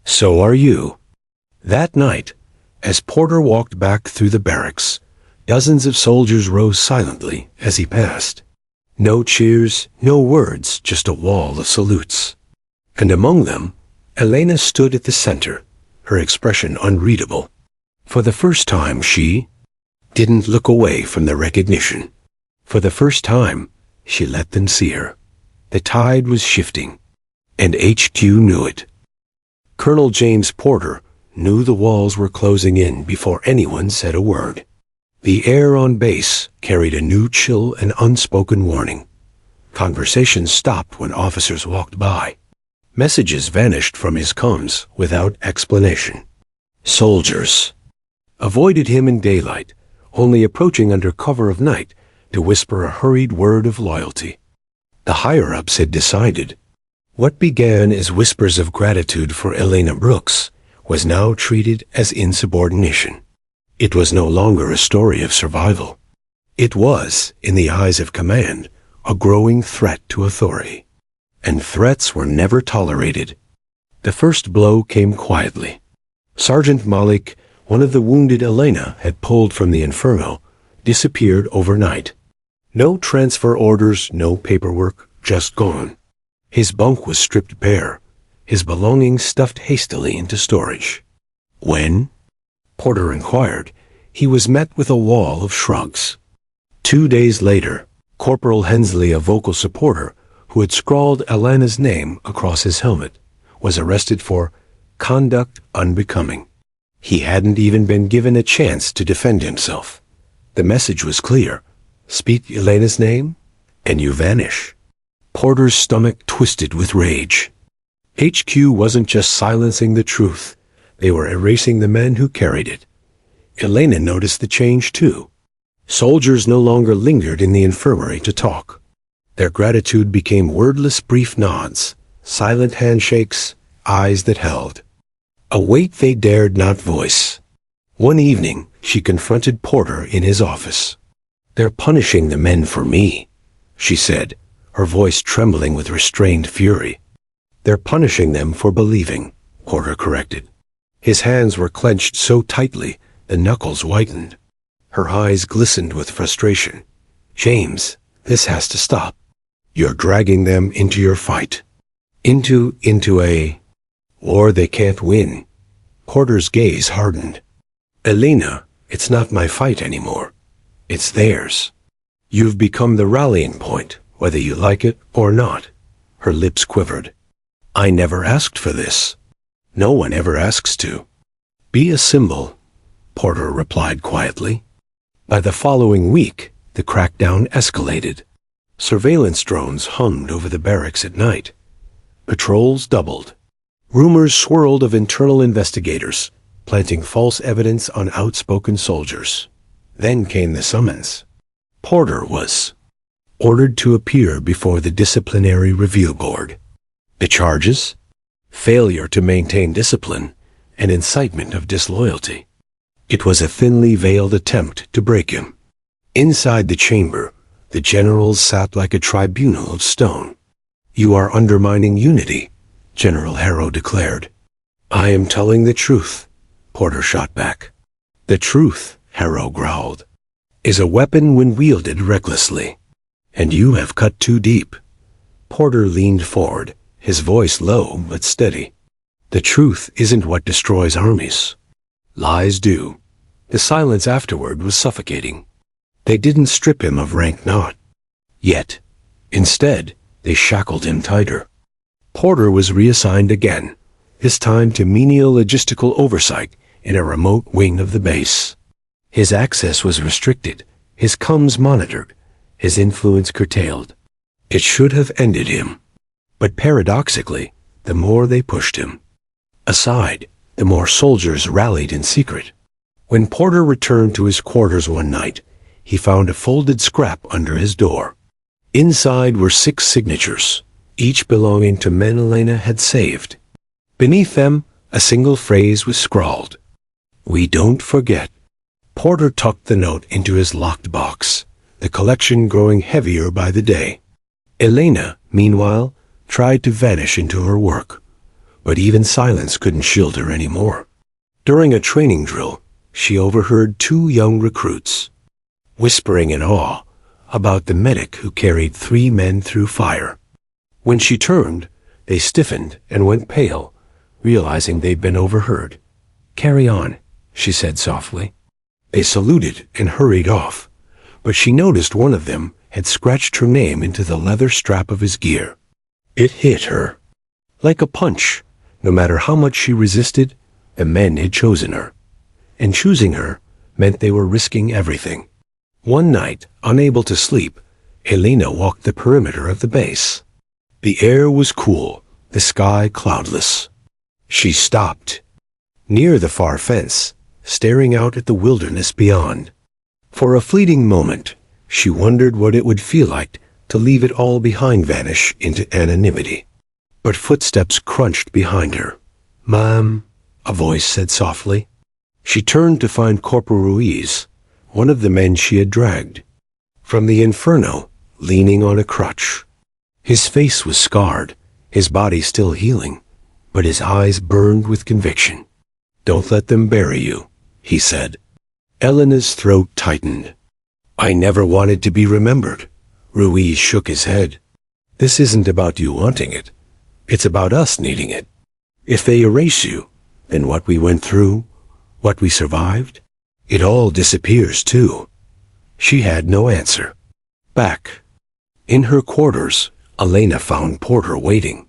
"So are you." That night, as Porter walked back through the barracks, dozens of soldiers rose silently as he passed. No cheers, no words, just a wall of salutes. And among them, Elena stood at the center, her expression unreadable. For the first time, she didn't look away from the recognition. For the first time, she let them see her. The tide was shifting, and HQ knew it. Colonel James Porter knew the walls were closing in before anyone said a word. The air on base carried a new chill and unspoken warning. Conversations stopped when officers walked by. Messages vanished from his comms without explanation. Soldiers avoided him in daylight, only approaching under cover of night to whisper a hurried word of loyalty. The higher-ups had decided. What began as whispers of gratitude for Elena Brooks was now treated as insubordination. It was no longer a story of survival. It was, in the eyes of command, a growing threat to authority. And threats were never tolerated. The first blow came quietly. Sergeant Malik, one of the wounded Elena had pulled from the inferno, disappeared overnight. No transfer orders, no paperwork, just gone. His bunk was stripped bare, his belongings stuffed hastily into storage. When? Porter inquired. He was met with a wall of shrugs. 2 days later, Corporal Hensley, a vocal supporter who had scrawled Elena's name across his helmet, was arrested for conduct unbecoming. He hadn't even been given a chance to defend himself. The message was clear. Speak Elena's name, and you vanish. Porter's stomach twisted with rage. HQ wasn't just silencing the truth. They were erasing the men who carried it. Elena noticed the change too. Soldiers no longer lingered in the infirmary to talk. Their gratitude became wordless brief nods, silent handshakes, eyes that held. A weight they dared not voice. One evening, she confronted Porter in his office. "They're punishing the men for me," she said, her voice trembling with restrained fury. "They're punishing them for believing," Porter corrected. His hands were clenched so tightly, the knuckles whitened. Her eyes glistened with frustration. "James, this has to stop. You're dragging them into your fight. Into a war they can't win." Porter's gaze hardened. "Elena, it's not my fight anymore. It's theirs. You've become the rallying point, whether you like it or not." Her lips quivered. "I never asked for this. No one ever asks to." "Be a symbol," Porter replied quietly. By the following week, the crackdown escalated. Surveillance drones hummed over the barracks at night. Patrols doubled. Rumors swirled of internal investigators, planting false evidence on outspoken soldiers. Then came the summons. Porter was ordered to appear before the disciplinary review board. The charges? Failure to maintain discipline and incitement of disloyalty. It was a thinly veiled attempt to break him. Inside the chamber, the generals sat like a tribunal of stone. "You are undermining unity," General Harrow declared. "I am telling the truth," Porter shot back. "The truth," Harrow growled, "is a weapon when wielded recklessly. And you have cut too deep." Porter leaned forward, his voice low but steady. "The truth isn't what destroys armies. Lies do." The silence afterward was suffocating. They didn't strip him of rank not yet. Instead, they shackled him tighter. Porter was reassigned again, this time to menial logistical oversight in a remote wing of the base. His access was restricted, his comms monitored, his influence curtailed. It should have ended him. But paradoxically, the more they pushed him aside, the more soldiers rallied in secret. When Porter returned to his quarters one night, he found a folded scrap under his door. Inside were 6 signatures, each belonging to men Elena had saved. Beneath them, a single phrase was scrawled. "We don't forget." Porter tucked the note into his locked box, the collection growing heavier by the day. Elena, meanwhile, tried to vanish into her work, but even silence couldn't shield her anymore. During a training drill, she overheard 2 young recruits whispering in awe about the medic who carried 3 men through fire. When she turned, they stiffened and went pale, realizing they'd been overheard. "Carry on," she said softly. They saluted and hurried off, but she noticed one of them had scratched her name into the leather strap of his gear. It hit her. Like a punch, no matter how much she resisted, the men had chosen her. And choosing her meant they were risking everything. One night, unable to sleep, Elena walked the perimeter of the base. The air was cool, the sky cloudless. She stopped, near the far fence, staring out at the wilderness beyond. For a fleeting moment, she wondered what it would feel like to leave it all behind, vanish into anonymity. But footsteps crunched behind her. "Ma'am," a voice said softly. She turned to find Corporal Ruiz, one of the men she had dragged from the inferno, leaning on a crutch. His face was scarred, his body still healing, but his eyes burned with conviction. "Don't let them bury you," he said. Elena's throat tightened. "I never wanted to be remembered." Ruiz shook his head. "This isn't about you wanting it. It's about us needing it. If they erase you, then what we went through, what we survived, it all disappears too." She had no answer. Back in her quarters, Elena found Porter waiting.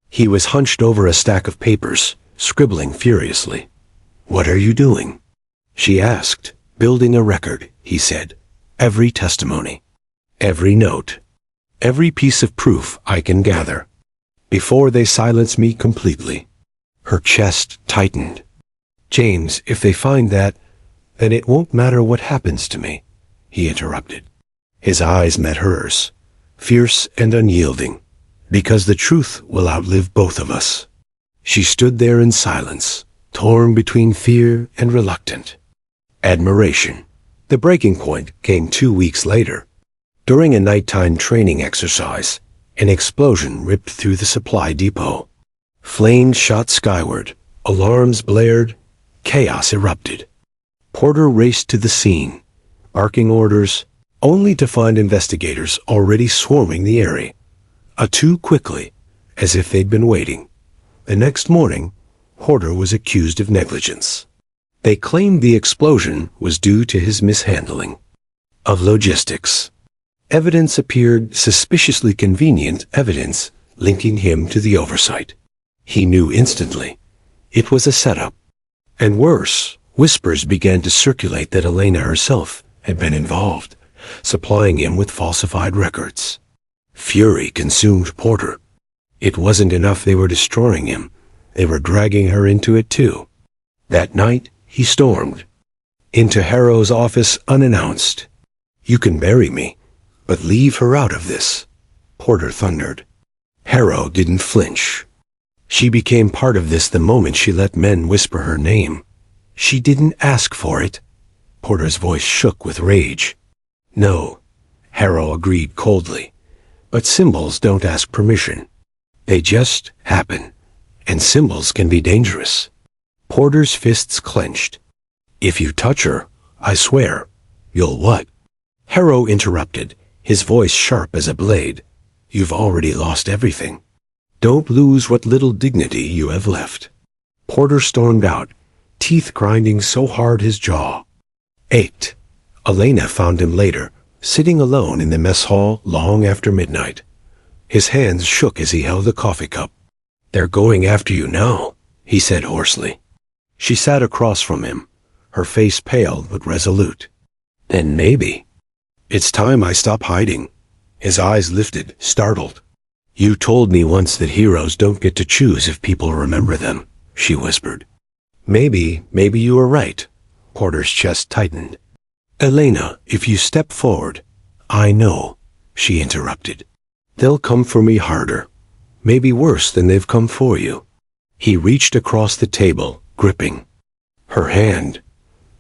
He was hunched over a stack of papers, scribbling furiously. "What are you doing?" she asked. "Building a record," he said. "Every testimony, every note, every piece of proof I can gather, before they silence me completely." Her chest tightened. "James, if they find that, then it won't matter what happens to me," he interrupted. His eyes met hers, fierce and unyielding, "because the truth will outlive both of us." She stood there in silence, torn between fear and reluctant admiration. The breaking point came 2 weeks later. During a nighttime training exercise, an explosion ripped through the supply depot. Flames shot skyward, alarms blared, chaos erupted. Porter raced to the scene, barking orders, only to find investigators already swarming the area. Too quickly, as if they'd been waiting. The next morning, Porter was accused of negligence. They claimed the explosion was due to his mishandling of logistics. Evidence appeared, suspiciously convenient evidence linking him to the oversight. He knew instantly it was a setup. And worse, whispers began to circulate that Elena herself had been involved, supplying him with falsified records. Fury consumed Porter. It wasn't enough they were destroying him, they were dragging her into it too. That night, he stormed into Harrow's office unannounced. "You can bury me, but leave her out of this," Porter thundered. Harrow didn't flinch. She became part of this the moment she let men whisper her name. "She didn't ask for it." Porter's voice shook with rage. "No," Harrow agreed coldly, "but symbols don't ask permission. They just happen, and symbols can be dangerous." Porter's fists clenched. "If you touch her, I swear, you'll what?" Harrow interrupted, his voice sharp as a blade. "You've already lost everything. Don't lose what little dignity you have left." Porter stormed out, teeth grinding so hard his jaw ached. Elena found him later, sitting alone in the mess hall long after midnight. His hands shook as he held a coffee cup. "They're going after you now," he said hoarsely. She sat across from him, her face pale but resolute. "Then maybe it's time I stop hiding." His eyes lifted, startled. "You told me once that heroes don't get to choose if people remember them," she whispered. Maybe you were right." Porter's chest tightened. "Elena, if you step forward—" "I know," she interrupted. "They'll come for me harder, maybe worse than they've come for you." He reached across the table, gripping her hand.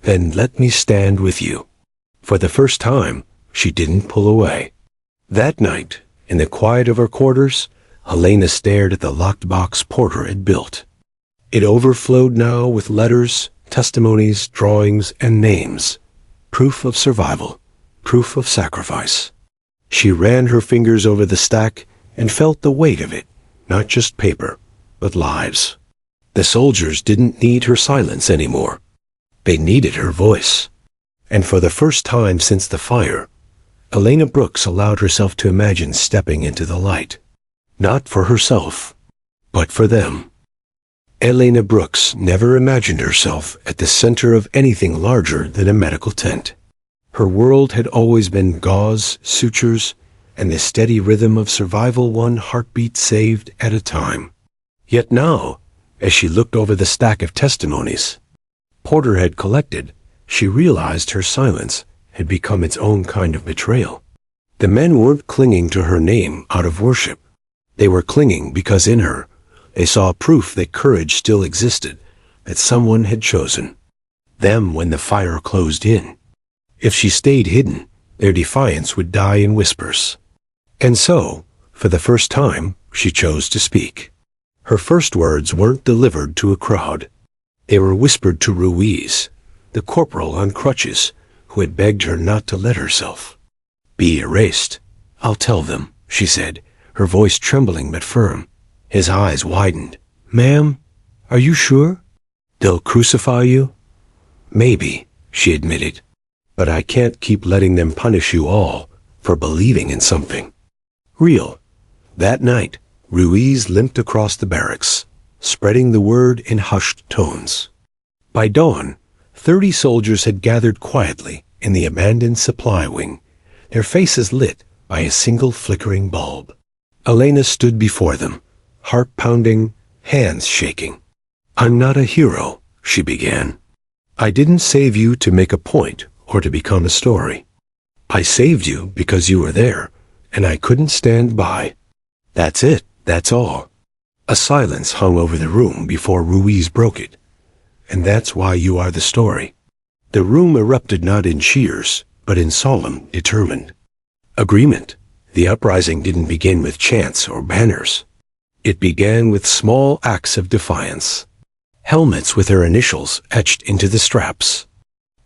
"Then let me stand with you." For the first time, she didn't pull away. That night, in the quiet of her quarters, Elena stared at the locked box Porter had built. It overflowed now with letters, testimonies, drawings, and names. Proof of survival, proof of sacrifice. She ran her fingers over the stack and felt the weight of it, not just paper, but lives. The soldiers didn't need her silence anymore. They needed her voice. And for the first time since the fire, Elena Brooks allowed herself to imagine stepping into the light. Not for herself, but for them. Elena Brooks never imagined herself at the center of anything larger than a medical tent. Her world had always been gauze, sutures, and the steady rhythm of survival, one heartbeat saved at a time. Yet now, as she looked over the stack of testimonies Porter had collected, she realized her silence had become its own kind of betrayal. The men weren't clinging to her name out of worship. They were clinging because in her, they saw proof that courage still existed, that someone had chosen them when the fire closed in. If she stayed hidden, their defiance would die in whispers. And so, for the first time, she chose to speak. Her first words weren't delivered to a crowd. They were whispered to Ruiz, the corporal on crutches, who had begged her not to let herself be erased. "I'll tell them," she said, her voice trembling but firm. His eyes widened. "Ma'am, are you sure? They'll crucify you?" "Maybe," she admitted. "But I can't keep letting them punish you all for believing in something real." That night, Ruiz limped across the barracks, spreading the word in hushed tones. By dawn, 30 soldiers had gathered quietly in the abandoned supply wing, their faces lit by a single flickering bulb. Elena stood before them, heart pounding, hands shaking. "I'm not a hero," she began. "I didn't save you to make a point or to become a story. I saved you because you were there, and I couldn't stand by. That's it, that's all." A silence hung over the room before Ruiz broke it. "And that's why you are the story." The room erupted not in cheers, but in solemn, determined agreement. The uprising didn't begin with chants or banners. It began with small acts of defiance. Helmets with her initials etched into the straps.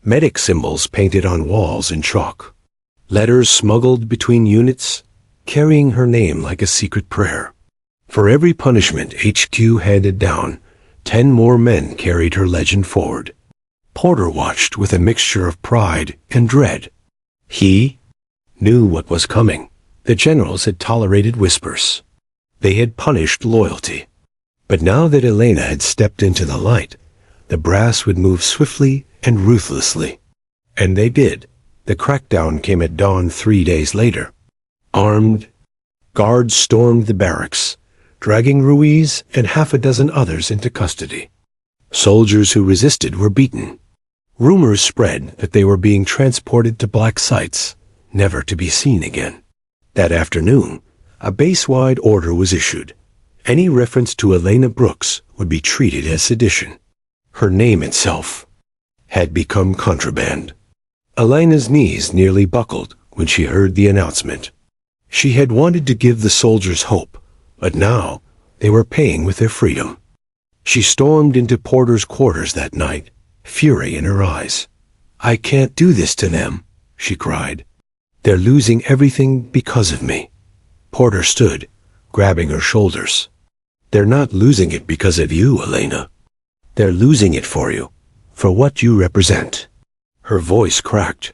Medic symbols painted on walls in chalk. Letters smuggled between units, carrying her name like a secret prayer. For every punishment HQ handed down, 10 more men carried her legend forward. Porter watched with a mixture of pride and dread. He knew what was coming. The generals had tolerated whispers. They had punished loyalty. But now that Elena had stepped into the light, the brass would move swiftly and ruthlessly. And they did. The crackdown came at dawn 3 days later. Armed, guards stormed the barracks, dragging Ruiz and half a dozen others into custody. Soldiers who resisted were beaten. Rumors spread that they were being transported to black sites, never to be seen again. That afternoon, a base-wide order was issued. Any reference to Elena Brooks would be treated as sedition. Her name itself had become contraband. Elena's knees nearly buckled when she heard the announcement. She had wanted to give the soldiers hope, but now they were paying with their freedom. She stormed into Porter's quarters that night, fury in her eyes. "I can't do this to them," she cried. "They're losing everything because of me." Porter stood, grabbing her shoulders. "They're not losing it because of you, Elena. They're losing it for you, for what you represent." Her voice cracked.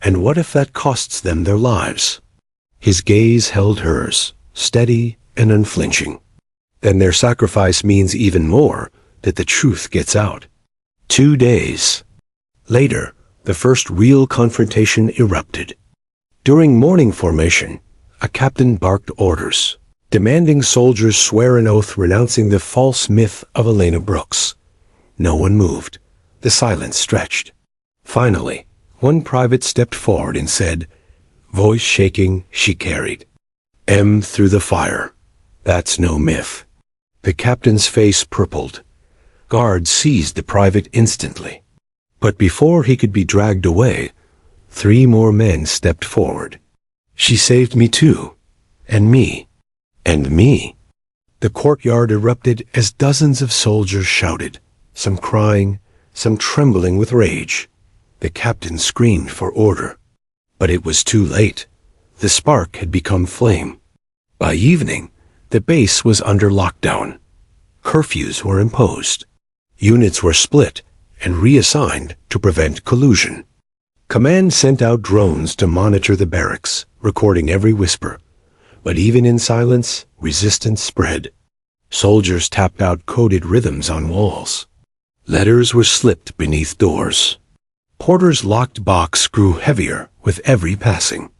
"And what if that costs them their lives?" His gaze held hers, steady and unflinching. "Then their sacrifice means even more, that the truth gets out." 2 days later, the first real confrontation erupted. During morning formation, a captain barked orders, demanding soldiers swear an oath renouncing the false myth of Elena Brooks. No one moved. The silence stretched. Finally, one private stepped forward and said, voice shaking, she carried, "M through the fire. That's no myth." The captain's face purpled. Guards seized the private instantly. But before he could be dragged away, 3 more men stepped forward. "She saved me too. And me. And me." The courtyard erupted as dozens of soldiers shouted, some crying, some trembling with rage. The captain screamed for order. But it was too late. The spark had become flame. By evening, the base was under lockdown. Curfews were imposed. Units were split and reassigned to prevent collusion. Command sent out drones to monitor the barracks, recording every whisper. But even in silence, resistance spread. Soldiers tapped out coded rhythms on walls. Letters were slipped beneath doors. Porter's locked box grew heavier with every passing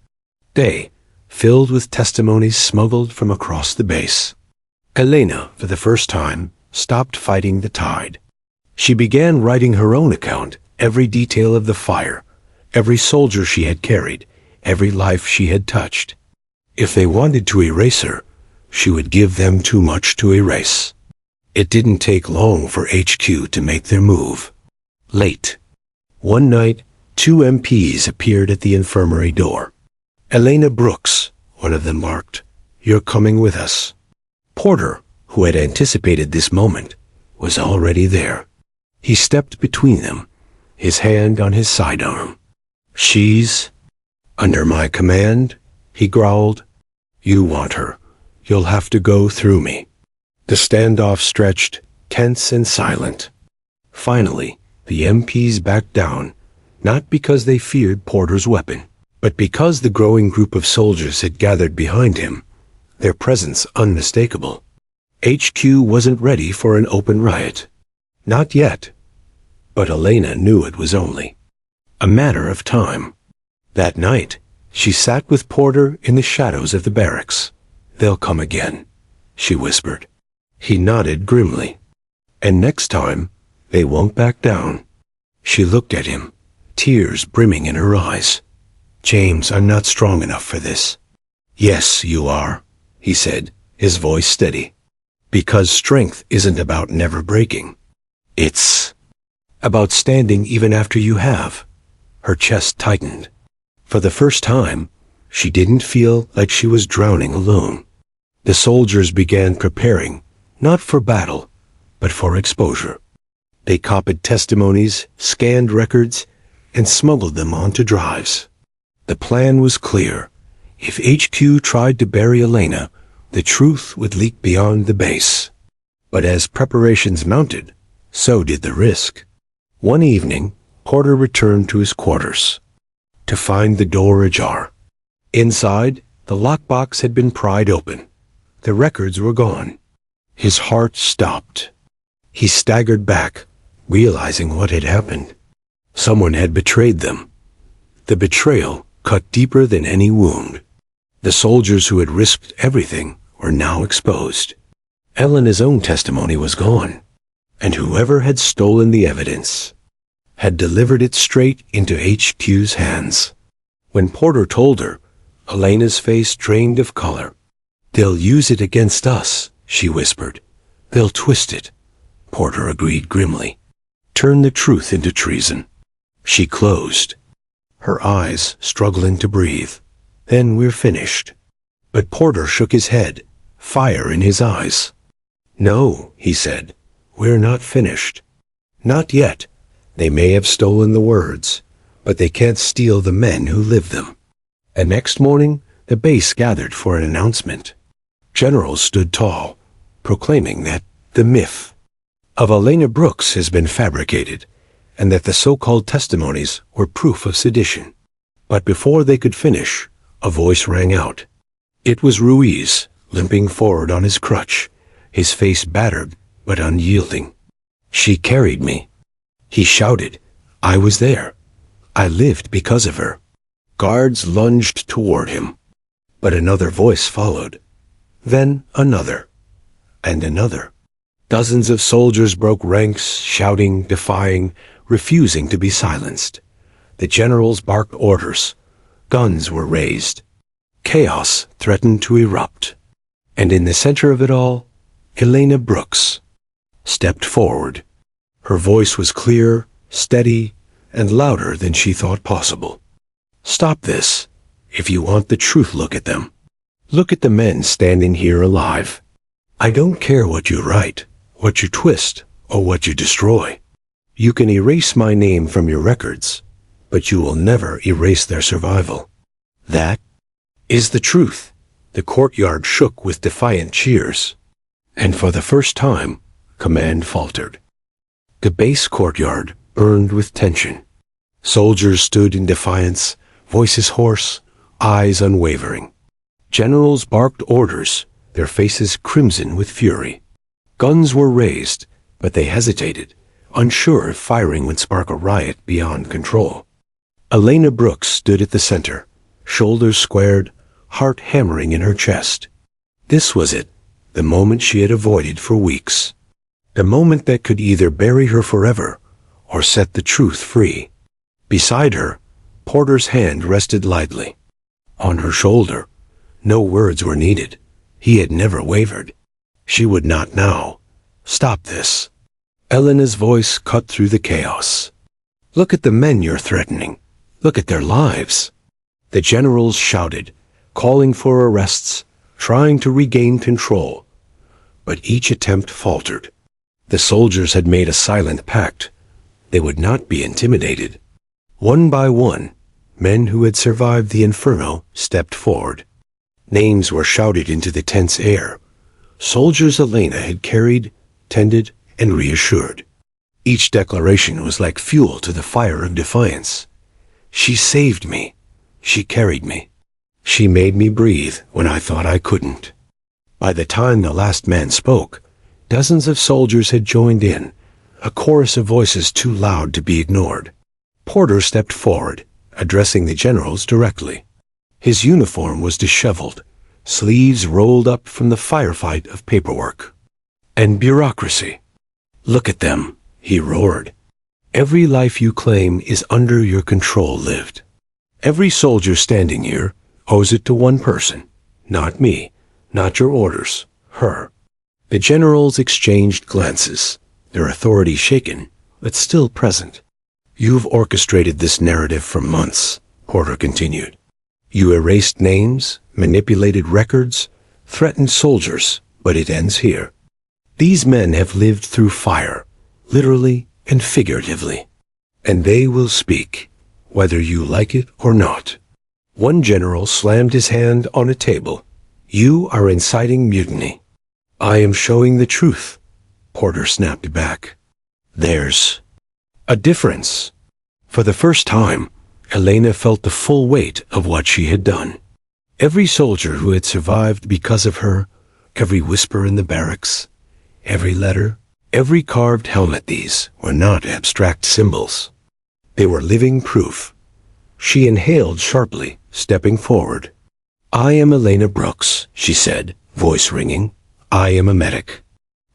day, filled with testimonies smuggled from across the base. Elena, for the first time, stopped fighting the tide. She began writing her own account, every detail of the fire, every soldier she had carried, every life she had touched. If they wanted to erase her, she would give them too much to erase. It didn't take long for HQ to make their move. Late. One night, 2 MPs appeared at the infirmary door. Elena Brooks, one of them marked, "You're coming with us." Porter, who had anticipated this moment, was already there. He stepped between them, his hand on his sidearm. "She's under my command," he growled. "You want her. You'll have to go through me." The standoff stretched, tense and silent. Finally, the MPs backed down, not because they feared Porter's weapon, but because the growing group of soldiers had gathered behind him, their presence unmistakable. HQ wasn't ready for an open riot. Not yet. But Elena knew it was only a matter of time. That night, she sat with Porter in the shadows of the barracks. "They'll come again," she whispered. He nodded grimly. "And next time, they won't back down." She looked at him, tears brimming in her eyes. "James, I'm not strong enough for this." "Yes, you are," he said, his voice steady. "Because strength isn't about never breaking. It's about standing even after you have." Her chest tightened. For the first time, she didn't feel like she was drowning alone. The soldiers began preparing, not for battle, but for exposure. They copied testimonies, scanned records, and smuggled them onto drives. The plan was clear. If HQ tried to bury Elena, the truth would leak beyond the base. But as preparations mounted, so did the risk. One evening, Porter returned to his quarters to find the door ajar. Inside, the lockbox had been pried open. The records were gone. His heart stopped. He staggered back, realizing what had happened. Someone had betrayed them. The betrayal cut deeper than any wound. The soldiers who had risked everything were now exposed. Elena's own testimony was gone, and whoever had stolen the evidence had delivered it straight into HQ's hands. When Porter told her, Elena's face drained of color. "They'll use it against us," she whispered. "They'll twist it." Porter agreed grimly. "Turn the truth into treason." She closed, her eyes struggling to breathe. "Then we're finished." But Porter shook his head, fire in his eyes. "No," he said, "we're not finished. Not yet. They may have stolen the words, but they can't steal the men who live them." And next morning, the base gathered for an announcement. Generals stood tall, proclaiming that the myth of Elena Brooks has been fabricated, and that the so-called testimonies were proof of sedition. But before they could finish, a voice rang out. It was Ruiz, limping forward on his crutch, his face battered but unyielding. "She carried me," he shouted. "I was there. I lived because of her." Guards lunged toward him, but another voice followed. Then another, and another. Dozens of soldiers broke ranks, shouting, defying, refusing to be silenced. The generals barked orders. Guns were raised. Chaos threatened to erupt. And in the center of it all, Elena Brooks stepped forward. Her voice was clear, steady, and louder than she thought possible. "Stop this. If you want the truth, look at them. Look at the men standing here alive. I don't care what you write, what you twist, or what you destroy. You can erase my name from your records, but you will never erase their survival. That is the truth." The courtyard shook with defiant cheers. And for the first time, command faltered. The base courtyard burned with tension. Soldiers stood in defiance, voices hoarse, eyes unwavering. Generals barked orders, their faces crimson with fury. Guns were raised, but they hesitated, unsure if firing would spark a riot beyond control. Elena Brooks stood at the center, shoulders squared, heart hammering in her chest. This was it, the moment she had avoided for weeks. The moment that could either bury her forever or set the truth free. Beside her, Porter's hand rested lightly. On her shoulder, no words were needed. He had never wavered. She would not now. Stop this. Elena's voice cut through the chaos. Look at the men you're threatening. Look at their lives. The generals shouted, calling for arrests, trying to regain control. But each attempt faltered. The soldiers had made a silent pact. They would not be intimidated. One by one, men who had survived the inferno stepped forward. Names were shouted into the tense air. Soldiers Elena had carried, tended, and reassured. Each declaration was like fuel to the fire of defiance. She saved me. She carried me. She made me breathe when I thought I couldn't. By the time the last man spoke, dozens of soldiers had joined in, a chorus of voices too loud to be ignored. Porter stepped forward, addressing the generals directly. His uniform was disheveled, sleeves rolled up from the firefight of paperwork and bureaucracy. Look at them, he roared. Every life you claim is under your control lived. Every soldier standing here owes it to one person, not me, not your orders, her. The generals exchanged glances, their authority shaken, but still present. You've orchestrated this narrative for months, Porter continued. You erased names, manipulated records, threatened soldiers, but it ends here. These men have lived through fire, literally and figuratively, and they will speak, whether you like it or not. One general slammed his hand on a table. You are inciting mutiny. I am showing the truth, Porter snapped back. There's a difference. For the first time, Elena felt the full weight of what she had done. Every soldier who had survived because of her, every whisper in the barracks, every letter, every carved helmet, these were not abstract symbols. They were living proof. She inhaled sharply, stepping forward. I am Elena Brooks, she said, voice ringing. I am a medic.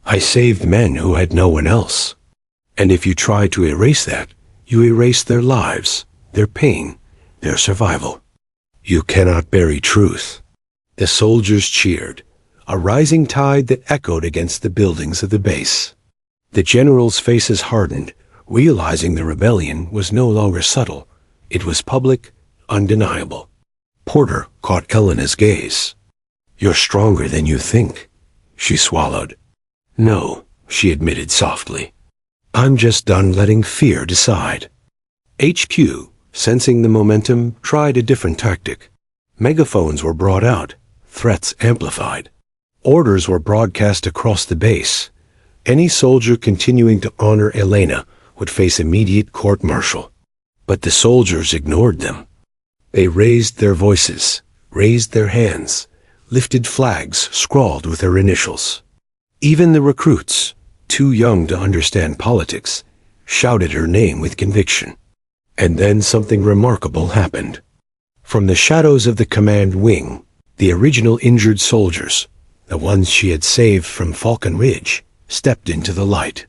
I saved men who had no one else. And if you try to erase that, you erase their lives, their pain, their survival. You cannot bury truth. The soldiers cheered, a rising tide that echoed against the buildings of the base. The generals' faces hardened, realizing the rebellion was no longer subtle. It was public, undeniable. Porter caught Elena's gaze. You're stronger than you think, she swallowed. No, she admitted softly. I'm just done letting fear decide. HQ, sensing the momentum, tried a different tactic. Megaphones were brought out, threats amplified. Orders were broadcast across the base. Any soldier continuing to honor Elena would face immediate court-martial. But the soldiers ignored them. They raised their voices, raised their hands, lifted flags scrawled with their initials. Even the recruits, too young to understand politics, shouted her name with conviction. And then something remarkable happened. From the shadows of the command wing, the original injured soldiers, the ones she had saved from Falcon Ridge, stepped into the light.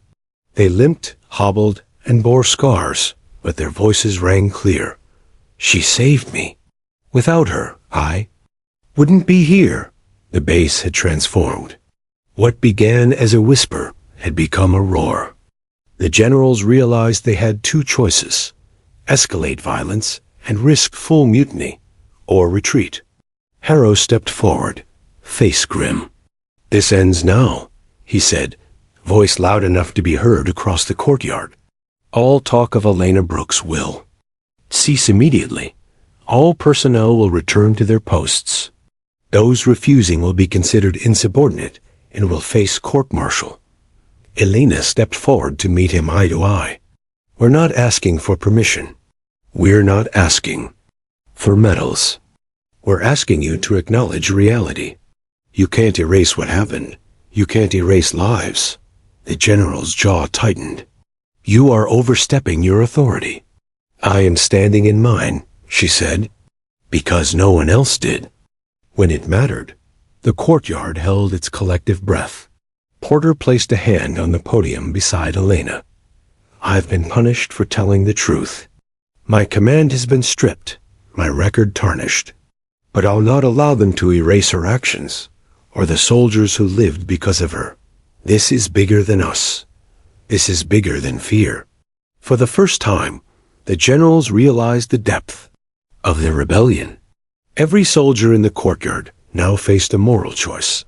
They limped, hobbled, and bore scars, but their voices rang clear. She saved me. Without her, I wouldn't be here. The base had transformed. What began as a whisper had become a roar. The generals realized they had two choices: escalate violence and risk full mutiny, or retreat. Harrow stepped forward, face grim. This ends now, he said, voice loud enough to be heard across the courtyard. All talk of Elena Brooks will cease immediately. All personnel will return to their posts. Those refusing will be considered insubordinate and will face court-martial. Elena stepped forward to meet him eye to eye. We're not asking for permission. We're not asking for medals. We're asking you to acknowledge reality. You can't erase what happened. You can't erase lives. The general's jaw tightened. You are overstepping your authority. I am standing in mine, she said, because no one else did. When it mattered, the courtyard held its collective breath. Porter placed a hand on the podium beside Elena. I've been punished for telling the truth. My command has been stripped, my record tarnished. But I'll not allow them to erase her actions, or the soldiers who lived because of her. This is bigger than us. This is bigger than fear. For the first time, the generals realized the depth of their rebellion. Every soldier in the courtyard now faced a moral choice: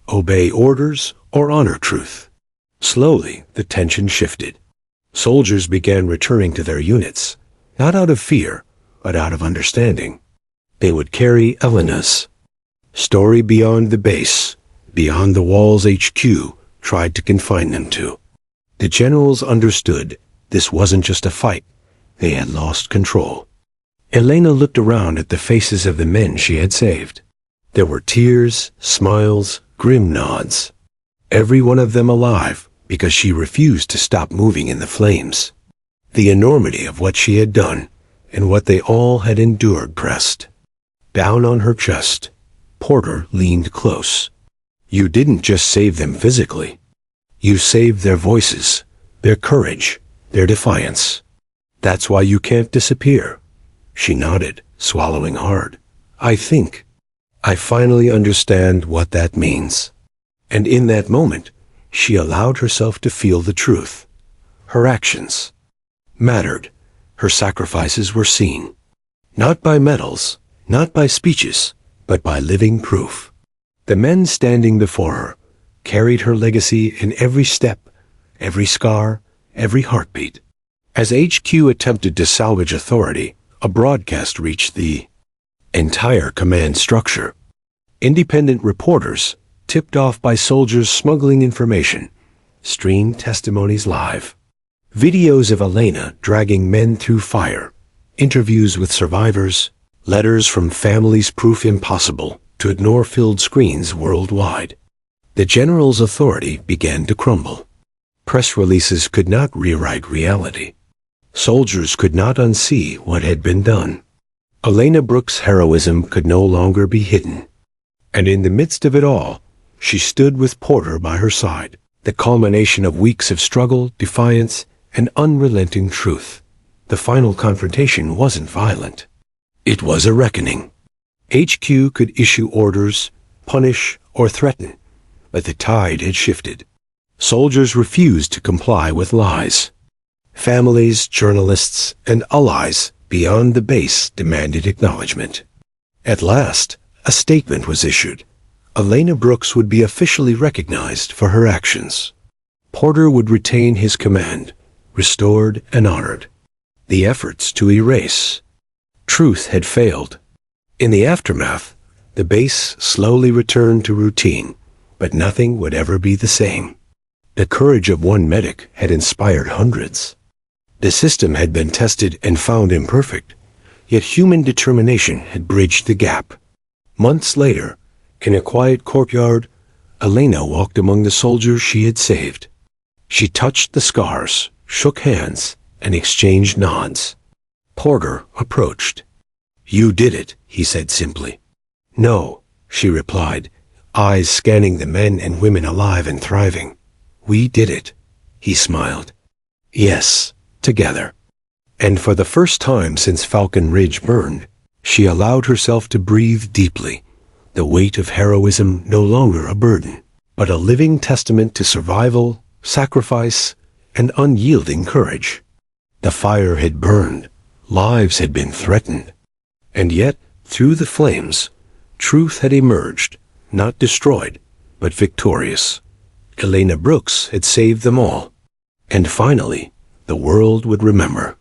obey orders or honor truth. Slowly, the tension shifted. Soldiers began returning to their units, not out of fear, but out of understanding. They would carry Elena's story beyond the base, beyond the walls HQ tried to confine them to. The generals understood this wasn't just a fight. They had lost control. Elena looked around at the faces of the men she had saved. There were tears, smiles, grim nods. Every one of them alive because she refused to stop moving in the flames. The enormity of what she had done and what they all had endured pressed down on her chest. Porter leaned close. You didn't just save them physically. You saved their voices, their courage, their defiance. That's why you can't disappear. She nodded, swallowing hard. I finally understand what that means. And in that moment, she allowed herself to feel the truth. Her actions mattered. Her sacrifices were seen. Not by medals, not by speeches, but by living proof. The men standing before her carried her legacy in every step, every scar, every heartbeat. As HQ attempted to salvage authority, a broadcast reached the entire command structure. Independent reporters, tipped off by soldiers smuggling information, streamed testimonies live. Videos of Elena dragging men through fire, interviews with survivors, letters from families proof impossible to ignore filled screens worldwide. The general's authority began to crumble. Press releases could not rewrite reality. Soldiers could not unsee what had been done. Elena Brooks' heroism could no longer be hidden. And in the midst of it all, she stood with Porter by her side, the culmination of weeks of struggle, defiance, and unrelenting truth. The final confrontation wasn't violent. It was a reckoning. HQ could issue orders, punish, or threaten, but the tide had shifted. Soldiers refused to comply with lies. Families, journalists, and allies beyond the base demanded acknowledgement. At last, a statement was issued. Elena Brooks would be officially recognized for her actions. Porter would retain his command, restored and honored. The efforts to erase truth had failed. In the aftermath, the base slowly returned to routine, but nothing would ever be the same. The courage of one medic had inspired hundreds. The system had been tested and found imperfect, yet human determination had bridged the gap. Months later, in a quiet courtyard, Elena walked among the soldiers she had saved. She touched the scars, shook hands, and exchanged nods. Porter approached. You did it, he said simply. No, she replied, eyes scanning the men and women alive and thriving. We did it, he smiled. Yes, together. And for the first time since Falcon Ridge burned, she allowed herself to breathe deeply, the weight of heroism no longer a burden, but a living testament to survival, sacrifice, and unyielding courage. The fire had burned, lives had been threatened, and yet, through the flames, truth had emerged, not destroyed, but victorious. Elena Brooks had saved them all, and finally, the world would remember.